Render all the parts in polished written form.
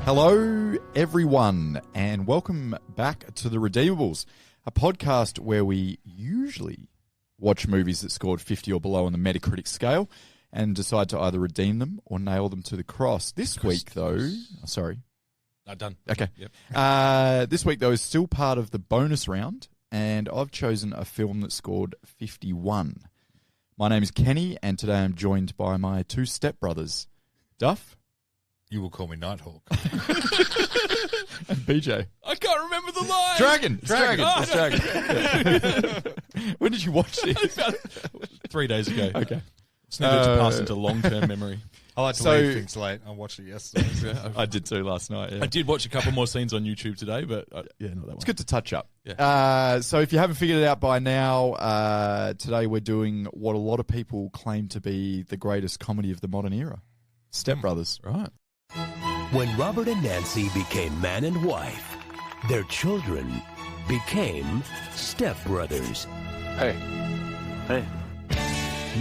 Hello, everyone, and welcome back to The Redeemables, a podcast where we usually watch movies that scored 50 or below on the Metacritic scale and decide to either redeem them or nail them to the cross. This week, though... Oh, sorry. Done. Okay. Yep. This week, though, is still part of the bonus round, and I've chosen a film that scored 51. My name is Kenny, and today I'm joined by my two stepbrothers, Duff. You will call me Nighthawk. And BJ. I can't remember the line. Dragon. Dragon. It's Dragon. When did you watch this? 3 days ago. Okay. It's needed to pass into long-term memory. I like to leave things late. I watched it yesterday. I did too last night. Yeah. I did watch a couple more scenes on YouTube today, but not that one. It's good to touch up. Yeah. So if you haven't figured it out by now, today we're doing what a lot of people claim to be the greatest comedy of the modern era. Step Brothers. Right. When Robert and Nancy became man and wife, their children became stepbrothers. Hey.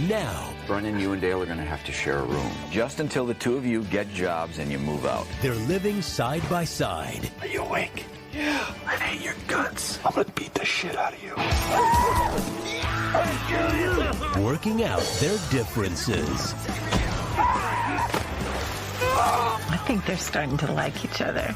Now, Brennan, you and Dale are going to have to share a room. Just until the two of you get jobs and you move out. they're living side by side. Are you awake? Yeah. I hate your guts. I'm going to beat the shit out of you. Working out their differences. I think they're starting to like each other.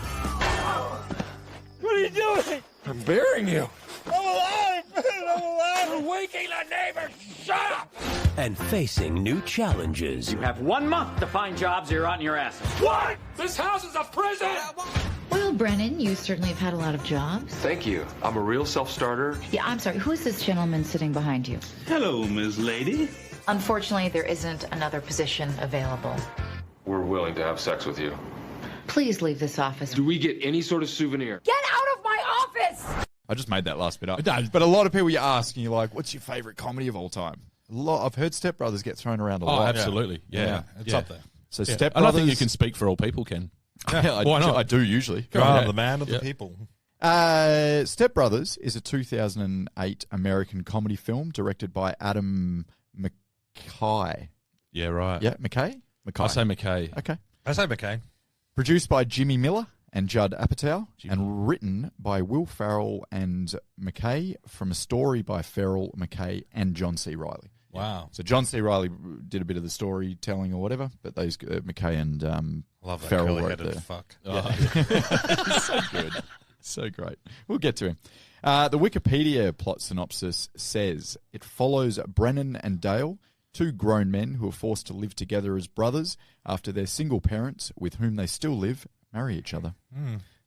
What are you doing? I'm burying you. I'm alive! I'm alive! We're waking the neighbors! Shut up! And facing new challenges. You have 1 month to find jobs or you're on your ass. What? This house is a prison! Well, Brennan, you certainly have had a lot of jobs. Thank you. I'm a real self-starter. Yeah, I'm sorry. Who is this gentleman sitting behind you? Hello, Miss Lady. Unfortunately, there isn't another position available. We're willing to have sex with you. Please leave this office. Do we get any sort of souvenir? Get out of my office! I just made that last bit up. But a lot of people you ask, and you're like, what's your favourite comedy of all time? I've heard Step Brothers get thrown around a lot. Absolutely. Yeah. It's up there. So Yeah. Step I Brothers... don't think you can speak for all people, Ken. Why not? I do usually. I'm the man of the people. Step Brothers is a 2008 American comedy film directed by Adam McKay. Yeah, right. Yeah, McKay? I say McKay. Okay. I say McCain. Produced by Jimmy Miller and Judd Apatow, and written by Will Ferrell and McKay from a story by Ferrell, McKay, and John C. Reilly. Wow. So John C. Reilly did a bit of the storytelling or whatever, but those McKay and Love that Ferrell wrote curly-headed the fuck. So good, so great. We'll get to him. The Wikipedia plot synopsis says it follows Brennan and Dale, two grown men who are forced to live together as brothers after their single parents, with whom they still live, marry each other.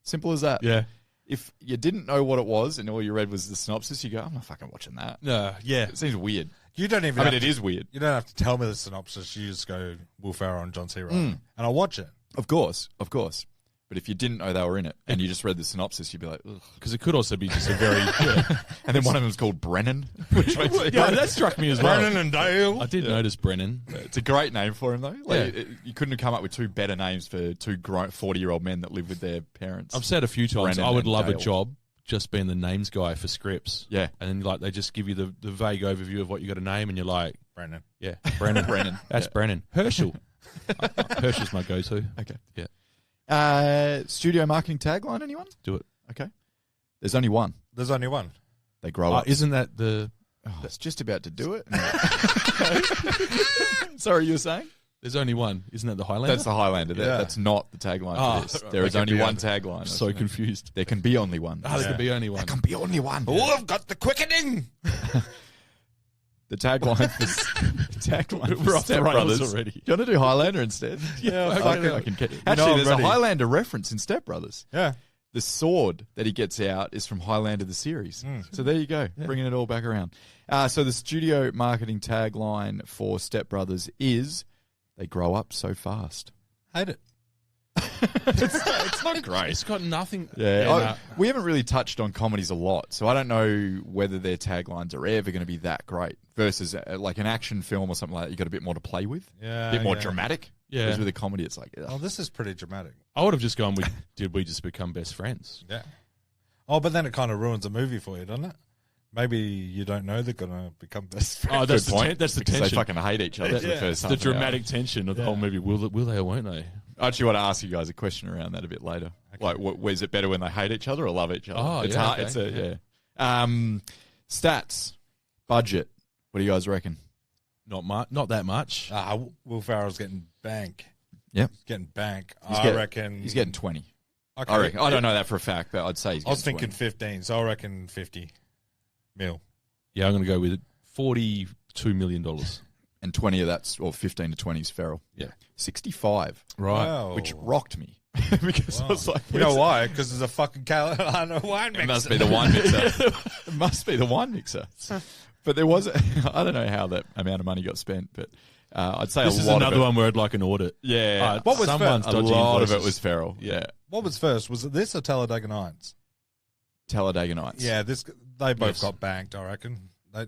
Simple as that. Yeah. If you didn't know what it was and all you read was the synopsis, you go, I'm not fucking watching that. Yeah. It seems weird. You don't even. I mean, it is weird. You don't have to tell me the synopsis. You just go Will Ferrell and John C. Reilly, and I'll watch it. Of course. But if you didn't know they were in it and you just read the synopsis, you'd be like, ugh. Because it could also be just a very... And then one of them's called Brennan, which makes it that struck me as well. Brennan and Dale. I did notice Brennan. It's a great name for him, though. You couldn't have come up with two better names for two 40-year-old men that live with their parents. I've said a few times, Brennan I would and love a Dale. job just being the names guy for scripts. Yeah. And then they just give you the vague overview of what you got to name, and you're like, Brennan. yeah, Brennan. Brennan. That's Yeah. Brennan. Herschel. Herschel's my go-to. Okay. Yeah. Studio marketing tagline, anyone? Do it. Okay. There's only one. There's only one. They grow up. Isn't that the... Oh, it's just about to do it. Sorry, you were saying? There's only one. Isn't that the Highlander? That's the Highlander. That's not the tagline for this. There is only one tagline. I'm so confused. There can be only one. There could be only one. There can be only one. Oh, I've got the quickening. The tagline for We're off the Step rails Brothers already. Do you want to do Highlander instead? Yeah, I can get. know Actually, I'm there's ready. a Highlander reference in Step Brothers. Yeah. The sword that he gets out is from Highlander the series. So there you go, bringing it all back around. So the studio marketing tagline for Step Brothers is, they grow up so fast. Hate it. It's not great. It's got nothing... We haven't really touched on comedies a lot, so I don't know whether their taglines are ever going to be that great versus like an action film or something like that. You got a bit more to play with, Yeah. a bit more dramatic. Yeah. Whereas with a comedy, it's like, Oh, this is pretty dramatic. I would have just gone with, did we just become best friends? Yeah. Oh, but then it kind of ruins the movie for you, doesn't it? Maybe you don't know they're going to become best friends. Oh, that's the point. That's the because tension. they fucking hate each other for the first half The an hour. dramatic tension of the whole movie. Will they or won't they? I actually want to ask you guys a question around that a bit later. Like, is it better when they hate each other or love each other? Oh, it's yeah, hard. okay. Stats, budget. What do you guys reckon? Not that much. Will Ferrell's getting bank. Yep. He's getting bank. I reckon he's getting 20. Okay. I reckon. I don't know that for a fact, but I'd say he's getting I was thinking 20. 15, so I reckon 50 mil. Yeah, I'm going to go with $42 million. And 20 of that's, or 15 to 20 is Ferrell. Yeah. 65. Right. Wow. Which rocked me. Because I was like, You know why? Because there's a fucking Catalina wine mixer. it must be the wine mixer. It must be the wine mixer. But there was, I don't know how that amount of money got spent, but I'd say This a is lot another of it. one where I'd like an audit. Yeah. What was someone's a dodgy lot of it invoices. was Ferrell. Yeah. What was first? Was it this or Talladega Nights? Talladega Nights. Yeah, they both Yes. got banked, I reckon.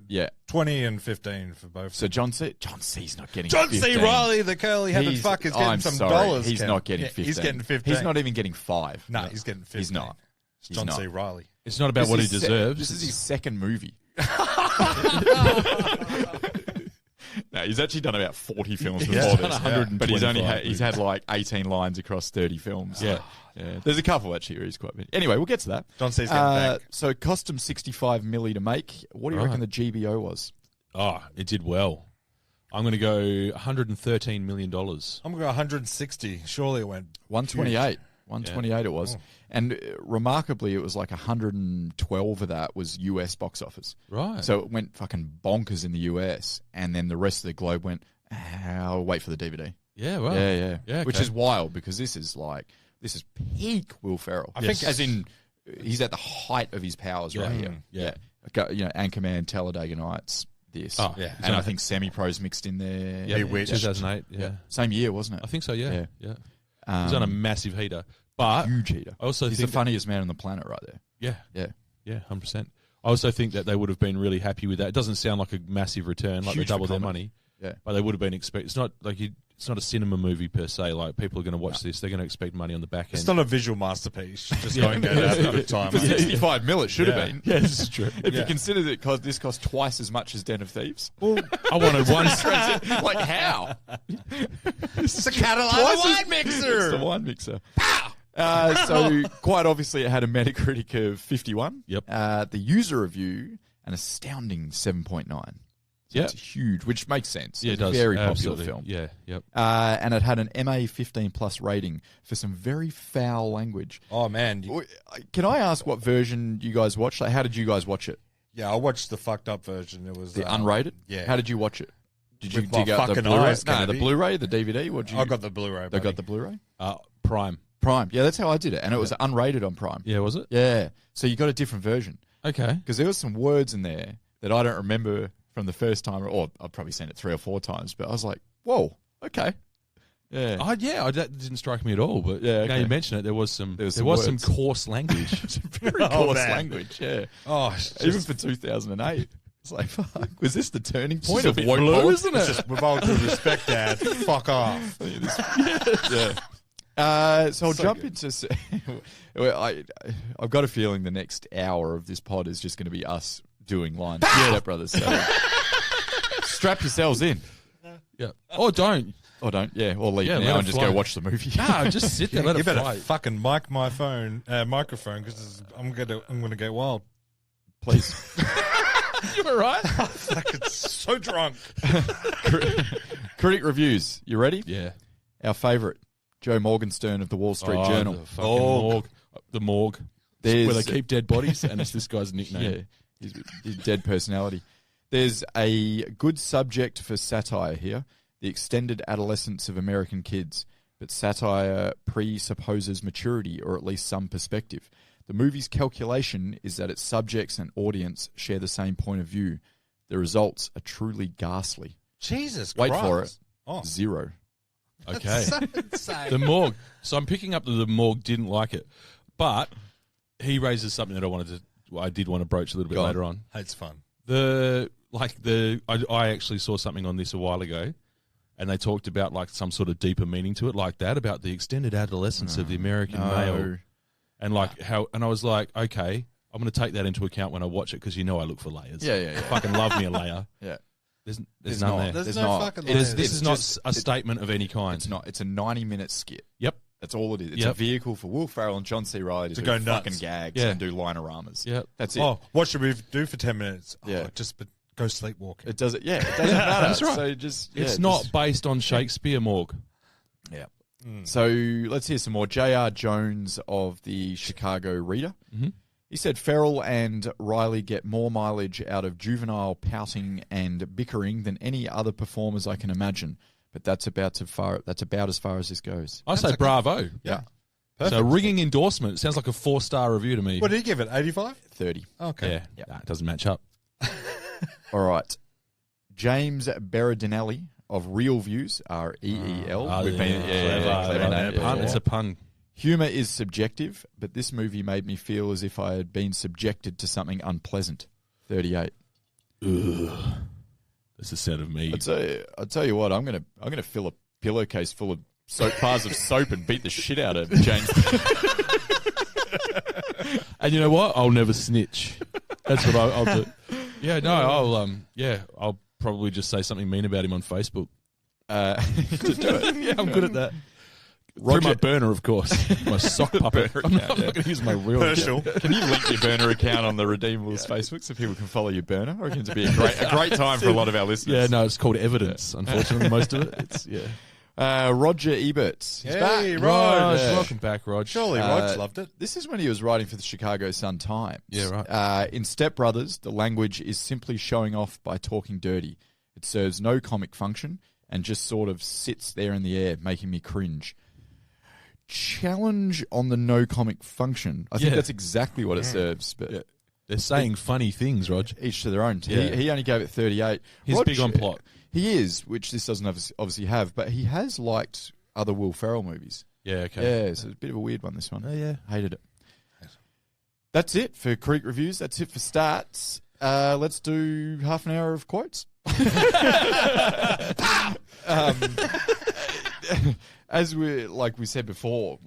Yeah. 20 and 15 for both. So John C's not getting John 15. C. Riley, the curly headed fuck, is getting I'm some sorry, dollars. He's Ken. not getting Yeah, 15. He's getting 15. He's not even getting 5. No, he's getting 15. He's not. It's He's John not. C. Riley. It's not about what he deserves. This is his second movie. No, he's actually done about 40 films before Yeah. this. But he's only 125 he's had like 18 lines across 30 films. Yeah. Yeah. There's a couple actually where he's quite big. Anyway, we'll get to that. John C's getting banked. So it cost him $65 million to make. What do you reckon the GBO was? Oh, it did well. I'm going to go $113 million. I'm going to go 160. Surely it went 128. 128 it was. And remarkably, it was like 112 of that was US box office. Right. So it went fucking bonkers in the US, and then the rest of the globe went, I'll wait for the DVD. Yeah, well. Yeah. Yeah, Which okay. is wild because this is peak Will Ferrell. I think- as in, he's at the height of his powers right here. Yeah. Okay, you know, Anchorman, Talladega Nights, this. Oh, yeah. And I think Semi-Pro's mixed in there. Yeah, Bewitched. 2008. Yeah. Same year, wasn't it? I think so, yeah. Yeah. He's on a massive heater. But huge heater. I also he's think the funniest man on the planet right there. Yeah. Yeah. 100%. I also think that they would have been really happy with that. It doesn't sound like a massive return, like Huge they doubled for their comedy. money. Yeah. But they would have been it's not like it's not a cinema movie per se. Like people are going to watch this, they're going to expect money on the back end. It's not a visual masterpiece. Just going out at a time. For 65 mil, it should have Yeah. been. Yeah, this is true. If you consider that this cost twice as much as Den of Thieves. I wanted one. Like, how? It's a Catalina wine mixer. It's the wine mixer. So, quite obviously, it had a Metacritic of 51. Yep. The user review, an astounding 7.9. So Yep. it's huge, which makes sense. Yeah, it It's a does. very Absolutely. popular film. Yeah, yep. And it had an MA 15 plus rating for some very foul language. Oh, man. Can I ask what version you guys watched? Like, how did you guys watch it? Yeah, I watched the fucked up version. It was The unrated? Yeah. How did you watch it? Did you With my dig out the fucking Blu-ray? eyes, No, the Kennedy. Blu-ray, the DVD? What did you? I got the Blu-ray. They buddy. got the Blu-ray? Prime. Prime. Yeah, that's how I did it. And it was unrated on Prime. Yeah, was it? Yeah. So you got a different version. Okay. Because there was some words in there that I don't remember from the first time, or I've probably seen it 3 or 4 times, but I was like, whoa, okay. Yeah. That didn't strike me at all. But Yeah, now okay. you mention it, there was some There was some some words. coarse language. Very coarse man. language, yeah. Oh, it's Even just, for 2008. It's like, fuck, was this the turning point It's a of bit woke blue, politics? isn't it? it's just with all due respect, Dad. Fuck off. Yeah. So I'll So jump good. into. I've got a feeling the next hour of this pod is just going to be us doing lines. Step Brothers. So strap yourselves in. Yeah. Or don't. Or don't. Yeah. Or leave Yeah, let now it and just fly. go watch the movie. No, just sit there. Let You it better fly. fucking mic my microphone because I'm gonna get wild. Please. You all right? Fucking so drunk. Critic reviews. You ready? Yeah. Our favourite, Joe Morgenstern of the Wall Street Journal. The fucking morgue. The morgue. There's- Where they keep dead bodies, and it's this guy's nickname. Yeah, his dead personality. There's a good subject for satire here, the extended adolescence of American kids, but satire presupposes maturity or at least some perspective. The movie's calculation is that its subjects and audience share the same point of view. The results are truly ghastly. Jesus Wait Christ. for it. Oh. 0. Okay. So insane. The morgue. So I'm picking up that the morgue didn't like it, but he raises something that I did want to broach a little bit Go on. later on. It's fun. I actually saw something on this a while ago, and they talked about like some sort of deeper meaning to it, like that about the extended adolescence of the American male, and like how. And I was like, okay, I'm going to take that into account when I watch it because I look for layers. Yeah. Fucking love me a layer. Yeah. There's none there. There's There's no not. fucking It is- layers. This is not a statement of any kind. It's not. It's a 90-minute skit. Yep. That's all it is. It's a Yep. vehicle for Will Ferrell and John C. Reilly to do go fucking nuts. gags Yeah. and do line-oramas. Yep. That's it. Oh, what should we do for 10 minutes? Yeah. Just go sleepwalking. It doesn't. Yeah, it doesn't matter. That's right. So just It's not based on Shakespeare, Morg. Yeah. So let's hear some more. J.R. Jones of the Chicago Reader. Mm-hmm. He said Ferrell and Riley get more mileage out of juvenile pouting and bickering than any other performers I can imagine. But that's about as far as this goes. I say bravo. Yeah. Perfect. So ringing endorsement. Sounds like a 4-star review to me. What did he give it? 85? 30. Okay. Yeah, Nah, it doesn't match up. All right. James Berardinelli of Real Views, REEL. Oh, We've yeah. been Clever. name. Pun. It's a pun. Humor is subjective, but this movie made me feel as if I had been subjected to something unpleasant. 38. That's the sound of me. I'll tell you what, I'm gonna fill a pillowcase full of bars of soap and beat the shit out of James. And you know what? I'll never snitch. That's what I'll do. Yeah, no, I'll probably just say something mean about him on Facebook. To do it. Yeah, I'm good at that. Roger- Through my burner, of course. My sock puppet. I'm not going to use my real account. Can you link your burner account on the Redeemables Facebook so people can follow your burner? I reckon it'd be a great time for a lot of our listeners. Yeah, no, it's called evidence, unfortunately, most of it. It's, Roger Ebert. He's back. Hey, Rog. Rog, Yeah. welcome back, Rog. Surely Rog loved it. This is when he was writing for the Chicago Sun-Times. Yeah, right. In Step Brothers, the language is simply showing off by talking dirty. It serves no comic function and just sort of sits there in the air, making me cringe. Challenge on the no comic function. I think Yeah. that's exactly what it serves, but They're saying funny things, Rog. each to their own. Yeah. He only gave it 38. He's big on plot. He is, which this doesn't obviously have, but he has liked other Will Ferrell movies. Yeah, okay. Yeah, so it's a bit of a weird one, this one. Oh, yeah. Hated it. That's it for Creek Reviews. That's it for stats. Let's do half an hour of quotes. As we said before,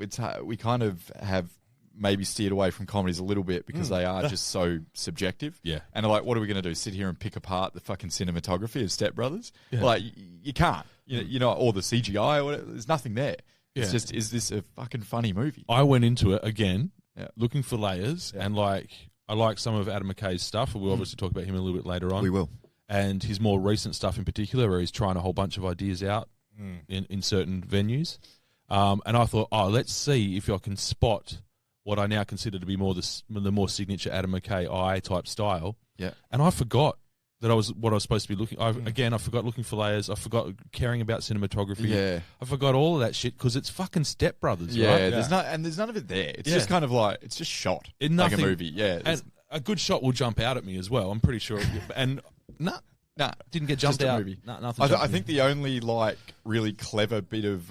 we kind of have maybe steered away from comedies a little bit because they are just so subjective. Yeah. And like, what are we going to do? Sit here and pick apart the fucking cinematography of Step Brothers? Like, you can't. You know, or the CGI or whatever. There's nothing there. It's Yeah. just, is this a fucking funny movie? I went into it again, Yeah. looking for layers, and I like some of Adam McKay's stuff. We'll obviously talk about him a little bit later on. We will. And his more recent stuff in particular, where he's trying a whole bunch of ideas out in certain venues. And I thought, let's see if I can spot what I now consider to be more the more signature Adam McKay eye type style. Yeah. And I forgot that I was supposed to be looking. I forgot looking for layers. I forgot caring about cinematography. Yeah. I forgot all of that shit because it's fucking Step Brothers, Yeah, right? there's none of it there. It's Yeah. just kind of like, it's just shot like a Nothing- movie. Yeah. And a good shot will jump out at me as well. I'm pretty sure. And Nah, didn't get jumped just a out. movie. Nah, nothing. I think the only like really clever bit of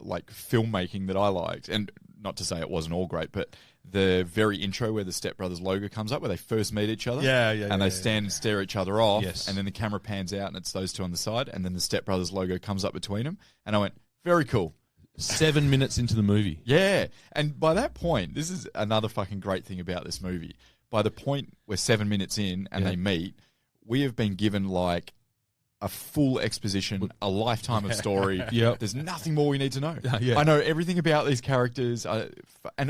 like filmmaking that I liked, and not to say it wasn't all great, but the very intro where the Step Brothers logo comes up, where they first meet each other, and they stand and stare each other off, Yes. and then the camera pans out and it's those two on the side, and then the Step Brothers logo comes up between them, and I went, very cool. 7 minutes into the movie. Yeah, and by that point, this is another fucking great thing about this movie. By the point we're 7 minutes in and they meet, we have been given like a full exposition, a lifetime of story. Yep. There's nothing more we need to know. Yeah. I know everything about these characters, and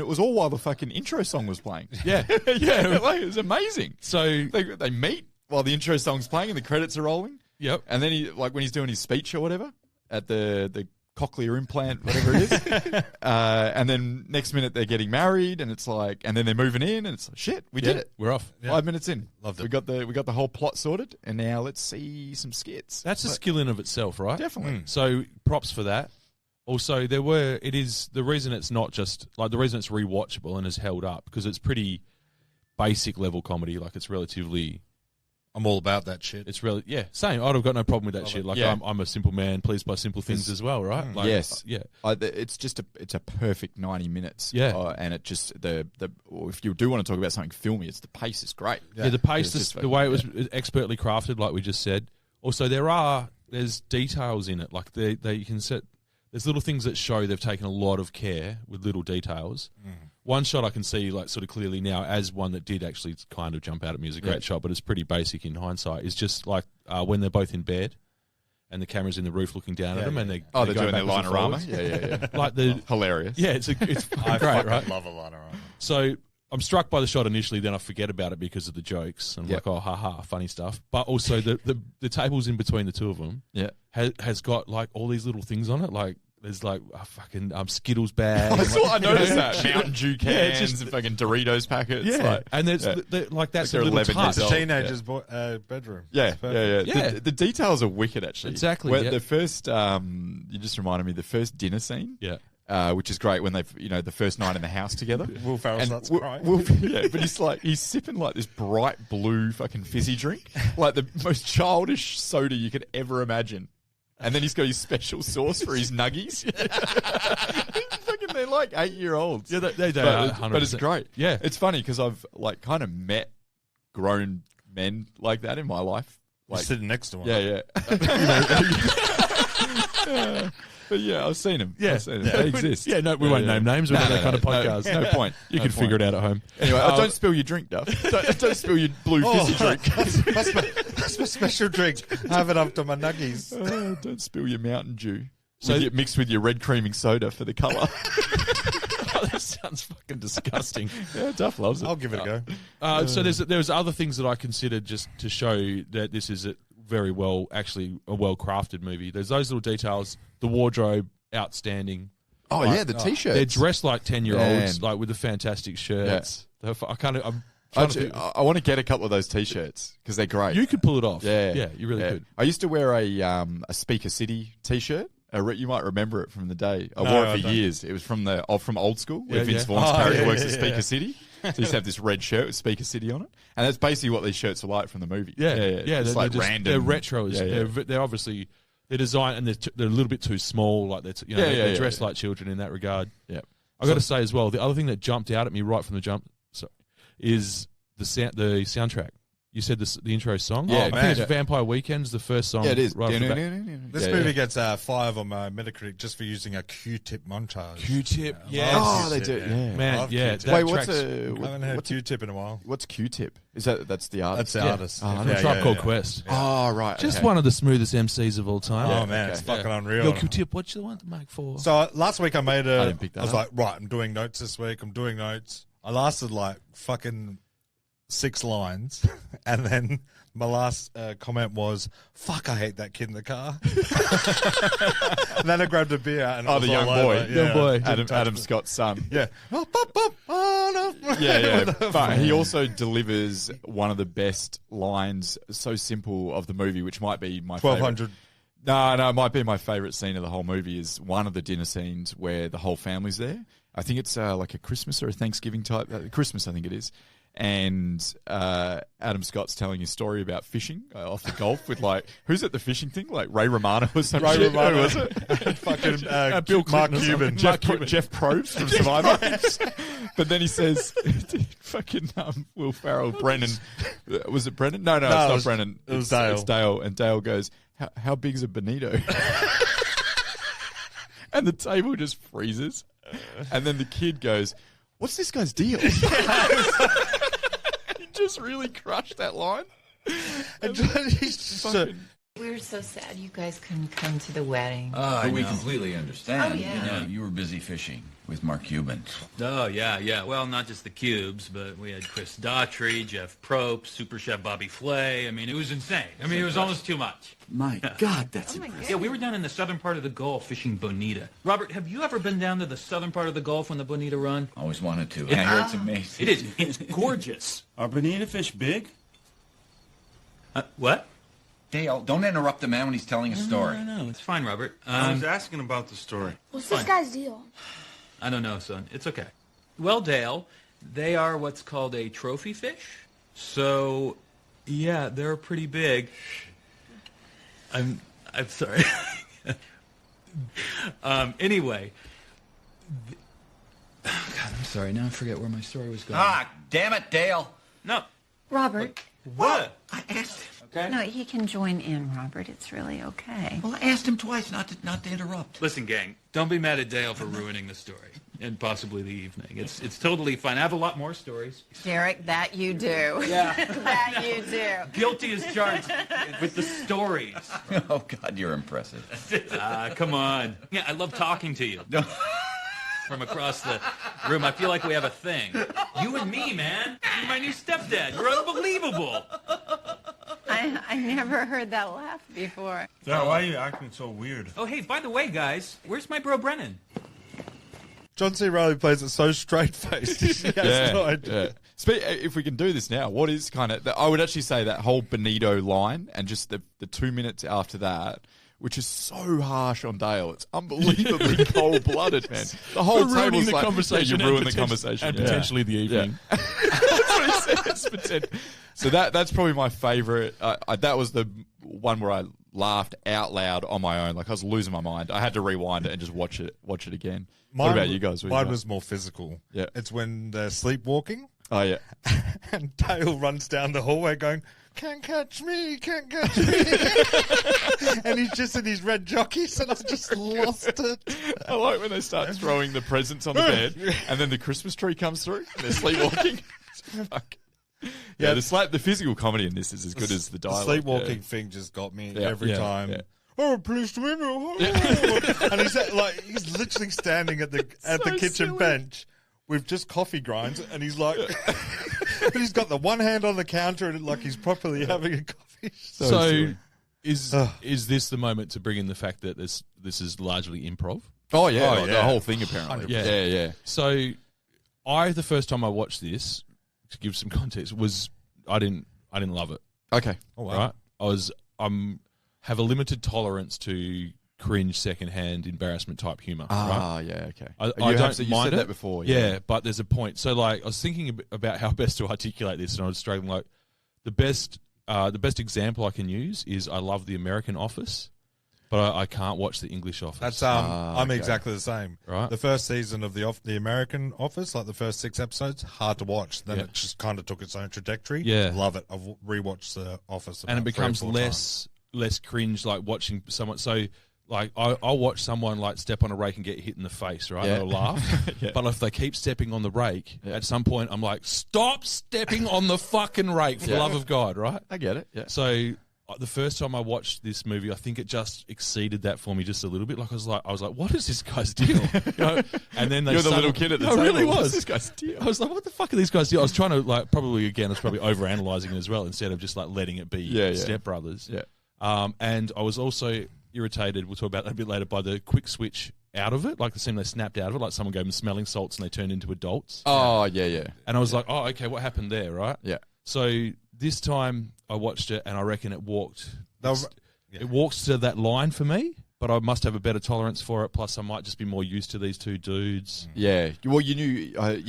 it was all while the fucking intro song was playing. Yeah. Yeah, like, it was amazing. So They meet while the intro song's playing and the credits are rolling. Yep. And then when he's doing his speech or whatever at the cochlear implant, whatever it is. And then next minute they're getting married, and it's like, and then they're moving in, and it's like, shit, we did it. We're off. 5 minutes in, Loved it. We got the whole plot sorted, and now let's see some skits. That's a skill in of itself, right? Definitely. So props for that. Also, it is the reason it's not just like the reason it's rewatchable and has held up because it's pretty basic level comedy. Like it's relatively. I'm all about that shit. It's really same. I'd have got no problem with that shit. Like Yeah. I'm a simple man, pleased by simple things as well, right? Like, Yes. yeah. It's a perfect 90 minutes. Yeah. And it just if you do want to talk about something filmy, it's the pace is great. Yeah, the pace, It's just the way it was expertly crafted, like we just said. Also, there's details in it. Like you can set. There's little things that show they've taken a lot of care with little details, one shot I can see like sort of clearly now as one that did actually kind of jump out at me as a great shot, but it's pretty basic in hindsight. It's just like when they're both in bed and the camera's in the roof looking down at them, and they're doing their linorama. Yeah. Like hilarious. Yeah, it's I great, right? love a linorama. So I'm struck by the shot initially, then I forget about it because of the jokes. I'm like, oh, haha, funny stuff. But also the tables in between the two of them has got like all these little things on it, like. There's like a fucking Skittles bag. I noticed that. Mountain Dew cans and fucking Doritos packets. Yeah. And there's like that's a little touch. It's a teenager's bedroom. Yeah. The details are wicked, actually. Exactly. Where the first, you just reminded me, the first dinner scene. Yeah. Which is great when they've, the first night in the house together. Will Ferrell starts crying. But he's sipping like this bright blue fucking fizzy drink, like the most childish soda you could ever imagine. And then he's got his special sauce for his nuggies. Fucking, they're like 8-year-olds. Yeah, they but, are. But it's great. Yeah, it's funny because I've like kind of met grown men like that in my life. Like you're sitting next to one. Yeah. But yeah, I've seen them. Yeah, they exist. Yeah, no, we won't name names. We're not that kind of podcast. No point. You can figure it out at home. Anyway, don't spill your drink, Duff. Don't spill your blue fizzy drink. That's my special drink. I have it up to my nuggies. Don't spill your Mountain Dew. Mixed with your red creaming soda for the colour. That sounds fucking disgusting. Yeah, Duff loves it. I'll give it a go. So there's other things that I considered just to show that this is a well-crafted movie. There's those little details. The wardrobe, outstanding. Oh, yeah, the T-shirts. They're dressed like 10-year-olds, like with the fantastic shirts. Yeah. I want to get a couple of those T-shirts because they're great. You could pull it off. Yeah, you really could. I used to wear a Speaker City T-shirt. You might remember it from the day. I wore it for years. It was from Old School, where Vince Vaughn's character works at Speaker City. So he used to have this red shirt with Speaker City on it, and that's basically what these shirts are like from the movie. Yeah. It's like random. They're retro. They're obviously they're designed and they're a little bit too small. Like they're dressed like children in that regard. Yeah. I got to say as well, the other thing that jumped out at me right from the jump is the soundtrack. You said the intro song? Yeah, I think it's Vampire Weekend's the first song. Yeah, it is. Right This movie gets 5 on my Metacritic just for using a Q-tip montage. Q-tip, yes. Oh, they do. Yeah. Man, yeah. Wait, I haven't heard Q-tip in a while. What's Q-tip? That's the artist? That's the artist. Tribe Called Quest. Yeah. Oh, right. Just one of the smoothest MCs of all time. Oh, man, it's fucking unreal. Yo, Q-tip, what you want the mic for? So last week I didn't pick that was up. like, right, I'm doing notes this week. I'm doing notes. I lasted like fucking 6 lines, and then my last comment was, "Fuck, I hate that kid in the car." And then I grabbed a beer and the young boy, young boy, Adam Scott's son. Yeah, yeah. But he also delivers one of the best lines, so simple, of the movie, which might be my 1200. favorite. No, it might be my favorite scene of the whole movie. Is one of the dinner scenes where the whole family's there. I think it's like a Christmas or a Thanksgiving type. Christmas, I think it is. And Adam Scott's telling his story about fishing off the Gulf with who's at the fishing thing? Like Ray Romano or something. Ray Romano. Who was it? Fucking Bill Mark Clinton. Cuban. Jeff Probst from Survivor. But then he says, fucking Will Ferrell, Brennan. Was it Brennan? No, it's not Brennan. It was Dale. It's Dale. And Dale goes, how big's a bonito? And the table just freezes. And then the kid goes, what's this guy's deal? He just really crushed that line. We're so sad you guys couldn't come to the wedding. But we completely understand. Oh, yeah. You were busy fishing with Mark Cuban. Oh, yeah. Well, not just the cubes, but we had Chris Daughtry, Jeff Probst, Super Chef Bobby Flay. I mean, it was insane. It was almost too much. My God, that's impressive. Yeah, we were down in the southern part of the Gulf fishing bonita. Robert, have you ever been down to the southern part of the Gulf when the bonita run? Always wanted to. I hear it's amazing. It is. It's gorgeous. Are bonita fish big? What? Dale, don't interrupt the man when he's telling a story. No, it's fine, Robert. I was asking about the story. What's this guy's deal? I don't know, son. It's okay. Well, Dale, they are what's called a trophy fish. So, yeah, they're pretty big. I'm sorry. Anyway. God, I'm sorry. Now I forget where my story was going. Damn it, Dale. No. Robert. What? I asked him. Okay. No, he can join in, Robert. It's really okay. Well, I asked him twice not to interrupt. Listen, gang, don't be mad at Dale for ruining the story. and possibly the evening. It's totally fine. I have a lot more stories. Derek, that you do. Yeah. That you do. Guilty as charged with the stories. Oh, God, you're impressive. Come on. Yeah, I love talking to you. From across the room. I feel like we have a thing. You and me, man. You're my new stepdad. You're unbelievable. I never heard that laugh before. Dad, why are you acting so weird? Oh, hey, by the way, guys, where's my bro Brennan? John C. Reilly plays it so straight-faced. He has no idea. If we can do this now, what is kind of... I would actually say that whole Benito line and just the 2 minutes after that, which is so harsh on Dale. It's unbelievably cold-blooded, man. The whole table's the like, conversation you ruin the conversation. and potentially the evening. Yeah. That's what he says. So that's probably my favourite. That was the one where I laughed out loud on my own. Like I was losing my mind. I had to rewind it and just watch it again. What about you guys? Mine was more physical. Yeah. It's when they're sleepwalking. Oh, yeah. And Dale runs down the hallway going, "Can't catch me, can't catch me." And he's just in his red jockeys, and I just lost it. I like when they start throwing the presents on the bed, and then the Christmas tree comes through, and they're sleepwalking. Fuck. Yeah, the physical comedy in this is as good as the dialogue. The sleepwalking thing just got me every time. Yeah. Oh, please to me. And he's literally standing at the kitchen silly. bench with just coffee grinds, and he's like, but he's got the one hand on the counter and like he's properly having a coffee. So is this the moment to bring in the fact that this is largely improv? Oh yeah, the whole thing apparently. Yeah. So the first time I watched this, to give some context, was I didn't love it. Okay. Oh, wow. Right? Have a limited tolerance to cringe, secondhand, embarrassment type humor. Right? Yeah, okay. I you don't said mind that before. Yeah, but there's a point. So, like, I was thinking about how best to articulate this, and I was struggling. Like, the best example I can use is I love The American Office, but I can't watch The English Office. That's I'm exactly the same. Right. The first season of the American Office, like the first 6 episodes, hard to watch. Then it just kind of took its own trajectory. Yeah, love it. I've rewatched The Office, and it becomes less cringe, like watching someone. So, like, I'll watch someone like step on a rake and get hit in the face, right? Yeah. And I'll laugh. But if they keep stepping on the rake, at some point I'm like, stop stepping on the fucking rake, for the love of God, right? I get it. Yeah. So the first time I watched this movie, I think it just exceeded that for me just a little bit. Like I was like, what is this guy's deal? You know? And then You're the little kid at the table. I really was. What's this guy's deal? I was like, what the fuck are these guys doing? I was trying to I was probably overanalyzing it as well, instead of just like letting it be Step Brothers. Yeah. And I was also irritated, we'll talk about that a bit later, by the quick switch out of it, like the scene they snapped out of it, like someone gave them smelling salts and they turned into adults. Oh, yeah. And I was like, oh, okay, what happened there, right? Yeah. So this time I watched it and I reckon it walked to that line for me, but I must have a better tolerance for it, plus I might just be more used to these two dudes. Yeah. Well, you knew, by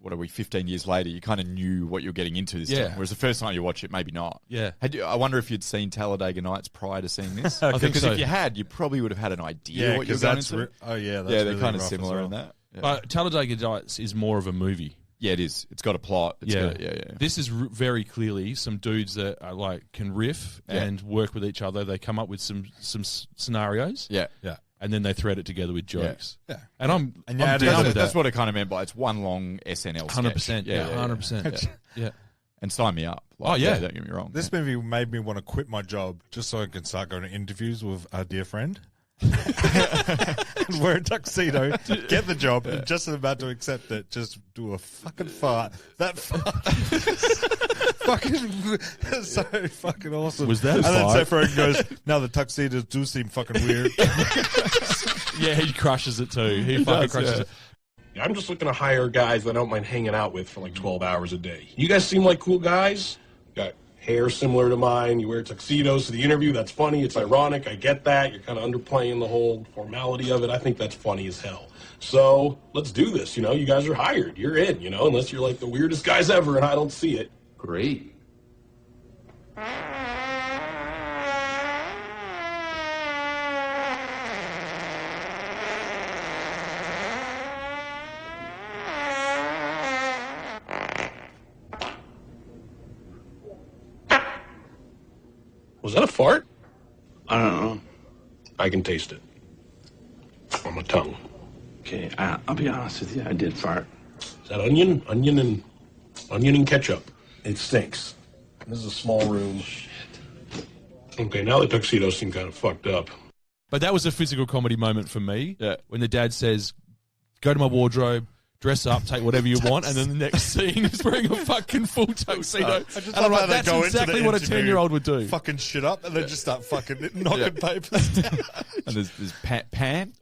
what are we, 15 years later, you kind of knew what you were getting into this time. Whereas the first time you watch it, maybe not. Yeah. I wonder if you'd seen Talladega Nights prior to seeing this. I think because so. if you had, you probably would have had an idea what you're going into. That's they're really kind of rough similar as in well. that. Yeah. But Talladega Nights is more of a movie. Yeah, it is. It's got a plot. Yeah. This is very clearly some dudes that are like can riff and work with each other. They come up with some scenarios. Yeah. And then they thread it together with jokes. Yeah. And I'm down with that. That's what it kind of meant by it's one long SNL 100%. sketch. 100%. Yeah. And sign me up. Don't get me wrong. This movie made me want to quit my job just so I can start going to interviews with our dear friend. Wear a tuxedo, get the job, and just about to accept it, just do a fucking fart. That fucking so fucking awesome. Was that a and fart? then Seth Rogen goes, now the tuxedos do seem fucking weird. Yeah, he crushes it too. He fucking crushes it. I'm just looking to hire guys that I don't mind hanging out with for like 12 hours a day. You guys seem like cool guys. Got hair similar to mine. You wear tuxedos to the interview. That's funny. It's ironic. I get that. You're kind of underplaying the whole formality of it. I think that's funny as hell. So let's do this. You know, you guys are hired. You're in, you know, unless you're like the weirdest guys ever and I don't see it. Great. Was that a fart? I don't know. I can taste it. On my tongue. Okay, I'll be honest with you. I did fart. Is that onion? Onion and ketchup. It stinks. This is a small room. Shit. Okay, now the tuxedos seem kind of fucked up. But that was a physical comedy moment for me. Yeah. When the dad says, "Go to my wardrobe, dress up, take whatever you want," and then the next scene is wearing a fucking full tuxedo. I just And love I'm how like, they that's go exactly into the what a interview, 10-year-old would do. Fucking shit up, and then just start fucking knocking papers down. And there's pan.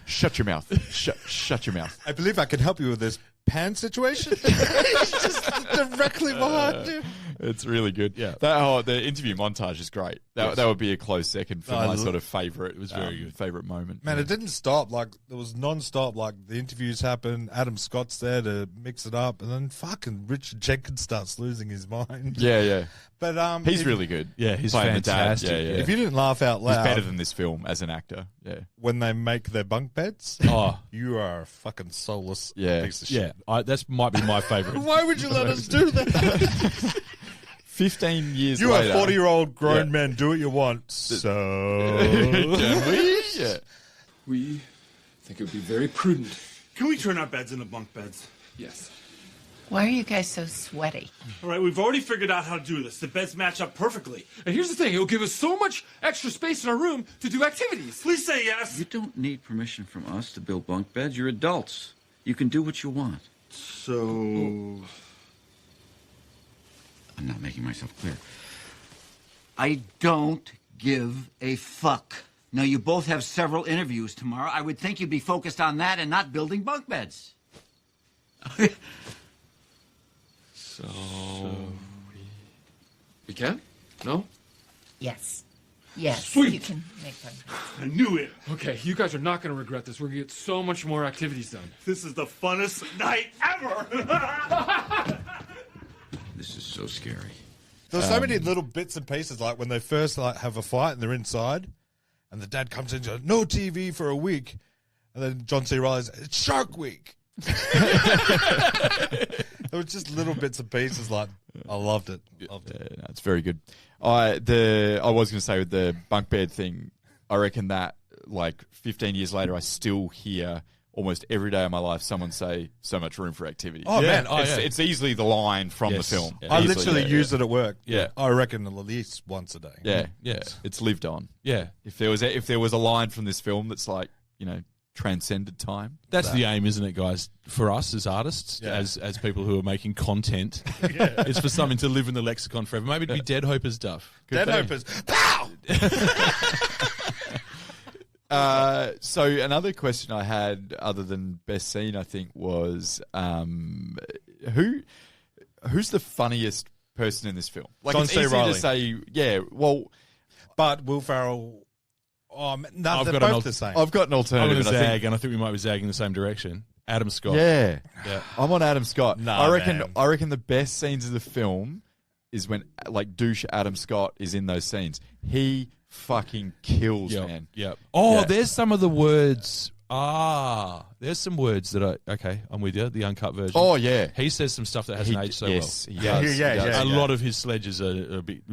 Shut your mouth. Shut your mouth. I believe I can help you with this pan situation. He's just directly behind you. It's really good. Yeah. The interview montage is great. That would be a close second for my sort of favourite. It was very good. Favourite moment. Man, it didn't stop. Like, it was non-stop. Like, the interviews happen. Adam Scott's there to mix it up, and then fucking Richard Jenkins starts losing his mind. Yeah. But he's really good. Yeah, he's playing the dad. fantastic. Yeah. If you didn't laugh out loud, He's better than this film as an actor. Yeah. when they make their bunk beds, you are a fucking soulless piece of shit. Yeah, that might be my favourite. Why would you let us do that? 15 years You later. are 40-year-old grown men. Do what you want. So... Can we? Yeah. We think it would be very prudent. Can we turn our beds into bunk beds? Yes. Why are you guys so sweaty? All right, we've already figured out how to do this. The beds match up perfectly. And here's the thing, it'll give us so much extra space in our room to do activities. Please say yes. You don't need permission from us to build bunk beds. You're adults. You can do what you want. So... I'm not making myself clear. I don't give a fuck. Now, you both have several interviews tomorrow. I would think you'd be focused on that and not building bunk beds. So we can? No? Yes. Yes. Sweet. You can make fun. I knew it. Okay, you guys are not going to regret this. We're going to get so much more activities done. This is the funnest night ever. This is so scary. There's so many little bits and pieces, like when they first have a fight and they're inside, and the dad comes in and goes, "No TV for a week," and then John C. Reilly's, "It's Shark Week." It was just little bits and pieces. Like, I loved it. Loved it. No, it's very good. I was going to say with the bunk bed thing, I reckon that like 15 years later, I still hear almost every day of my life someone say "so much room for activity." Oh, man. It's easily the line from the film. I Easily, literally use it at work. Yeah. I reckon at least once a day. Yeah. It's lived on. Yeah. If there was a line from this film that's like, transcended time. That's the aim, isn't it, guys? For us as artists, as people who are making content, it's for something to live in the lexicon forever. Maybe it'd be Dead Hopers, Duff. Dead Hopers. Pow! So another question I had, other than best scene, I think was who's the funniest person in this film? Like, John it's C. easy Reilly. to say, but Will Ferrell. Oh, no, they're got both the same. I've got an I'm alternative. going to zag, and I think we might be zagging the same direction. Adam Scott. Yeah, Yeah. I'm on Adam Scott. Nah, I man. reckon the best scenes of the film is when like douche Adam Scott is in those scenes. He fucking kills, man. Yep. Oh, there's some of the words. There's some words that I'm with you. The uncut version. Oh, yeah. He says some stuff that hasn't aged so yes, well. he does. Yeah. A lot of his sledges are a bit,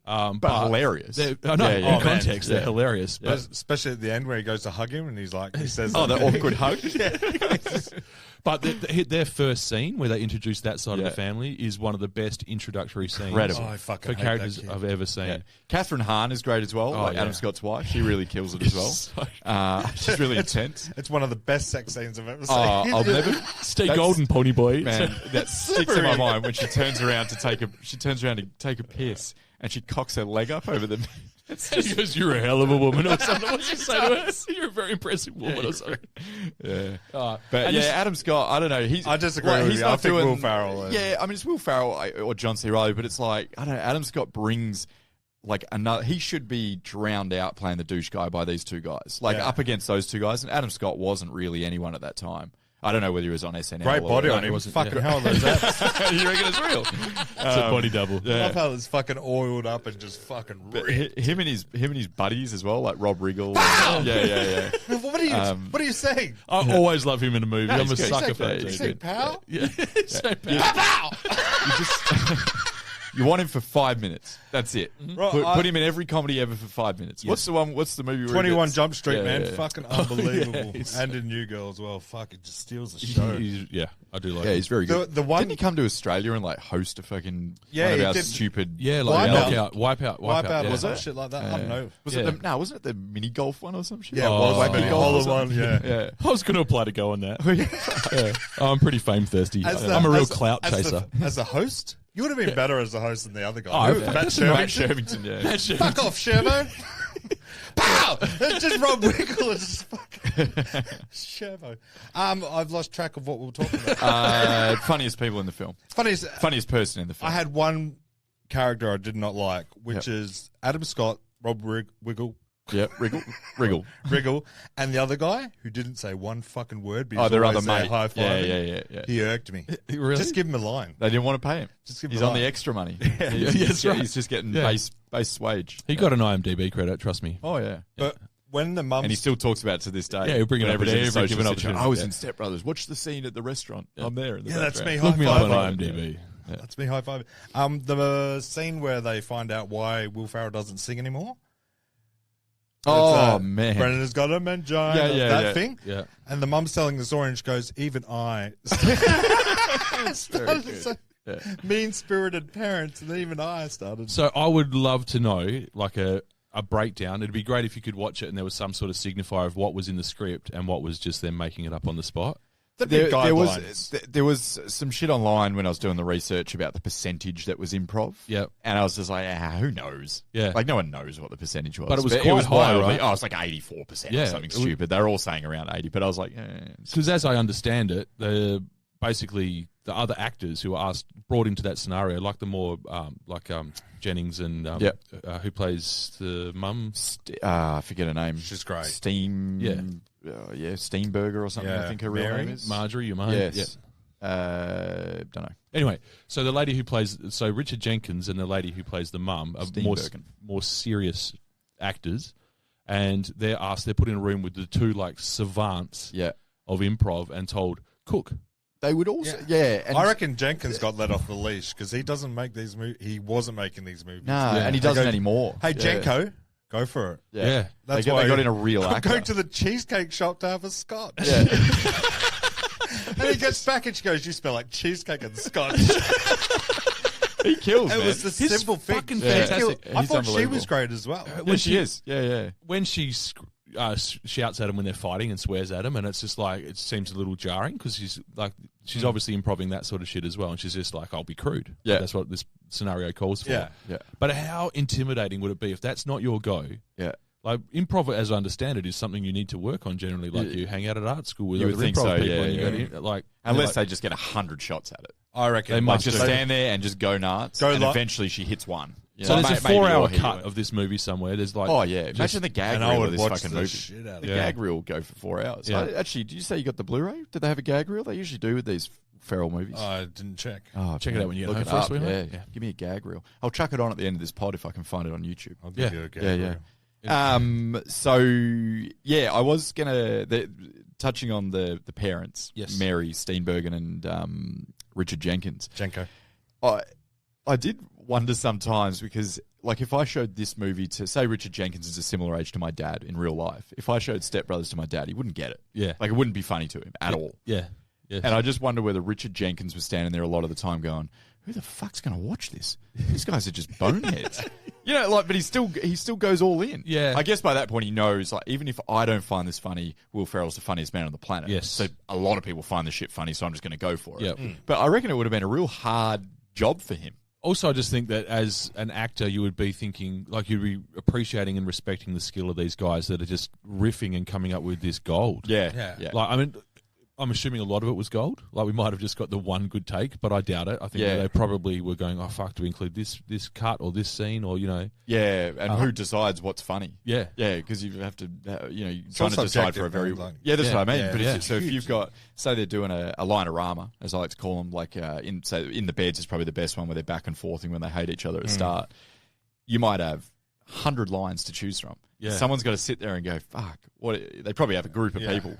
but hilarious. I know, Yeah, in context, they're hilarious. But But, especially at the end where he goes to hug him and he says, Oh, the awkward hug. but their first scene where they introduce that side of the family is one of the best introductory scenes Incredible. Oh, I fucking for hate characters that kid. I've ever seen. Yeah. Catherine Hahn is great as well. Oh, Adam Scott's wife. She really kills it as well. She's really intense. It's one of the best sex scenes I've ever seen. Oh, I'll never. Stay golden, pony boy. Man, that sticks in my mind when she turns around to take a piss and she cocks her leg up over the. He goes, "You're a hell of a woman," or something. What's she say to her? "You're a very impressive woman," or something. Yeah, But Adam Scott. I don't know. I disagree with you. I think Will Ferrell. Yeah, I mean it's Will Ferrell or John C. Reilly, but it's like I don't know. Adam Scott brings like another. He should be drowned out playing the douche guy by these two guys. Like up against those two guys, and Adam Scott wasn't really anyone at that time. I don't know whether he was on SNL. Great body on him. Fucking hell, those abs. You reckon it's real? It's a body double. I love how it's fucking oiled up and just fucking ripped. Him and his buddies as well, like Rob Riggle. Yeah. What are you saying? I always love him in a movie. I'm a he's good. sucker for Yeah, it. he's Say pal? Yeah. Say pal. Pow! You want him for 5 minutes. That's it. Right, Put him in every comedy ever for 5 minutes. What's the one? What's the movie? Where 21 Jump Street, man. Yeah. Fucking unbelievable. Yeah, and in New Girl as well. Fuck, it just steals the show. Yeah, I do like Yeah, it. he's very good. The one- Didn't he come to Australia and like host a fucking Yeah, one of he our did. stupid Wipeout. Wipeout, yeah. was it? Shit like that. I don't know. Wasn't it the mini golf one or some shit? Yeah, it was. Wacky Maybe golf or Hollow something? one, yeah. yeah. I was going to apply to go on that. Yeah. I'm pretty fame thirsty. I'm a real clout chaser. As a host? You would have been better as a host than the other guy. Oh, Who? yeah. Matt Shervington, yeah. Fuck off, Shervo. Pow! It's just Rob Wiggle. It's just fucking Shervo. I've lost track of what we were talking about. Funniest people in the film. Funniest person in the film. I had one character I did not like, which is Adam Scott, Rob Wiggle. Yep, Wriggle. And the other guy who didn't say one fucking word. But their always other there mate. high-fiving. Yeah. He irked me. Really? Just give him a line. They didn't want to pay him. Just give him He's a on line. the extra money. That's right. He's just getting Yeah. base wage. He got an IMDb credit, trust me. Oh, yeah. But when the mum... And he still talks about it to this day. Yeah, he'll bring it up Whenever at he's in a every social given situation. opportunity. I was Yeah. in Step Brothers. Watch the scene at the restaurant. I'm there in the Yeah, that's me. Look me up on high-fiving. IMDb. Yeah. That's me high-fiving. The scene where they find out why Will Ferrell doesn't sing anymore. Oh, man. Brendan has got a mangina. Yeah, that yeah. thing. Yeah. And the mum's selling this orange, goes, even I. Very good. So Yeah. mean-spirited parents, and even I started. So I would love to know, like a breakdown. It'd be great if you could watch it and there was some sort of signifier of what was in the script and what was just them making it up on the spot. There was some shit online when I was doing the research about the percentage that was improv. Yep. And I was just like, who knows? Yeah. Like, no one knows what the percentage was. But it was quite high, wildly, right? Oh, it's like 84% Yeah, or something it was- stupid. They're all saying around 80, but I was like, Because as I understand it, basically the other actors who were brought into that scenario, like the more Jennings and who plays the mum. I forget her name. She's great. Steenberger or something. Yeah. I think her real Mary? name is Marjorie, your mum. Yes. Yeah. Don't know. Anyway, so the lady who plays Richard Jenkins and the lady who plays the mum are more serious actors, and they're put in a room with the two like savants of improv and told cook. They would also, and I reckon Jenkins got let off the leash because he doesn't make these movies. He wasn't making these movies. Nah, and he doesn't anymore. Hey, Yeah. Jenko, go for it. Yeah. That's they why got in a real I'm actor. going to the cheesecake shop to have a scotch. Yeah. And he gets back and she goes, "You smell like cheesecake and scotch." He kills, It man. was the He's simple thing. fucking He fantastic. killed- I He's thought she unbelievable. was great as well. Yeah, she is. Yeah. When she shouts at him when they're fighting and swears at him, and it's just like it seems a little jarring because she's obviously improving that sort of shit as well, and she's just like, "I'll be crude." Yeah. That's what this scenario calls for. Yeah. But how intimidating would it be if that's not your go? Yeah. Like improv, as I understand it, is something you need to work on generally. Like you hang out at art school with You other would think improv so, people, yeah, and you yeah. go to, like Unless they just get 100 shots at it. I reckon They Like, must just do. stand there and just go nuts, and eventually she hits one. You So know, there's a maybe 4-hour or he cut won't. of this movie somewhere. There's like, Oh yeah, imagine the gag and I reel would of this watch fucking the movie. shit out of The it. gag reel will go for 4 hours. Yeah. Actually, did you say you got the Blu-ray? Did they have a gag reel? They usually do with these Ferrell movies. I didn't check. Oh, check it out when you get look home it first, up. sweetheart. Yeah. Give me a gag reel. I'll chuck it on at the end of this pod if I can find it on YouTube. I'll give you a gag reel. I was gonna touching on the parents, Yes. Mary Steenbergen and Richard Jenkins. Jenko. I did wonder sometimes because, like, if I showed this movie to, say, Richard Jenkins is a similar age to my dad in real life, if I showed Step Brothers to my dad, he wouldn't get it. Yeah. Like, it wouldn't be funny to him at all. Yeah. Yes. And I just wonder whether Richard Jenkins was standing there a lot of the time going, who the fuck's going to watch this? These guys are just boneheads. You know, like, but he still goes all in. Yeah. I guess by that point he knows, like, even if I don't find this funny, Will Ferrell's the funniest man on the planet. Yes. So a lot of people find this shit funny, so I'm just going to go for it. Yep. But I reckon it would have been a real hard job for him. Also, I just think that as an actor, you would be thinking, like, you'd be appreciating and respecting the skill of these guys that are just riffing and coming up with this gold. Yeah. Like, I mean, I'm assuming a lot of it was gold. Like, we might have just got the one good take, but I doubt it. I think that they probably were going, oh, fuck, do we include this cut or this scene or, you know. Yeah, and who decides what's funny? Yeah. Yeah, because you have to, you're It's trying to also decide for a objective, very... man, like- Yeah, that's what I mean. Yeah, But yeah. so if you've got, say they're doing a line-a-rama, as I like to call them, like in the beds is probably the best one where they're back and forthing when they hate each other at the start. You might have 100 lines to choose from. Yeah. Someone's got to sit there and go, fuck. They probably have a group of people.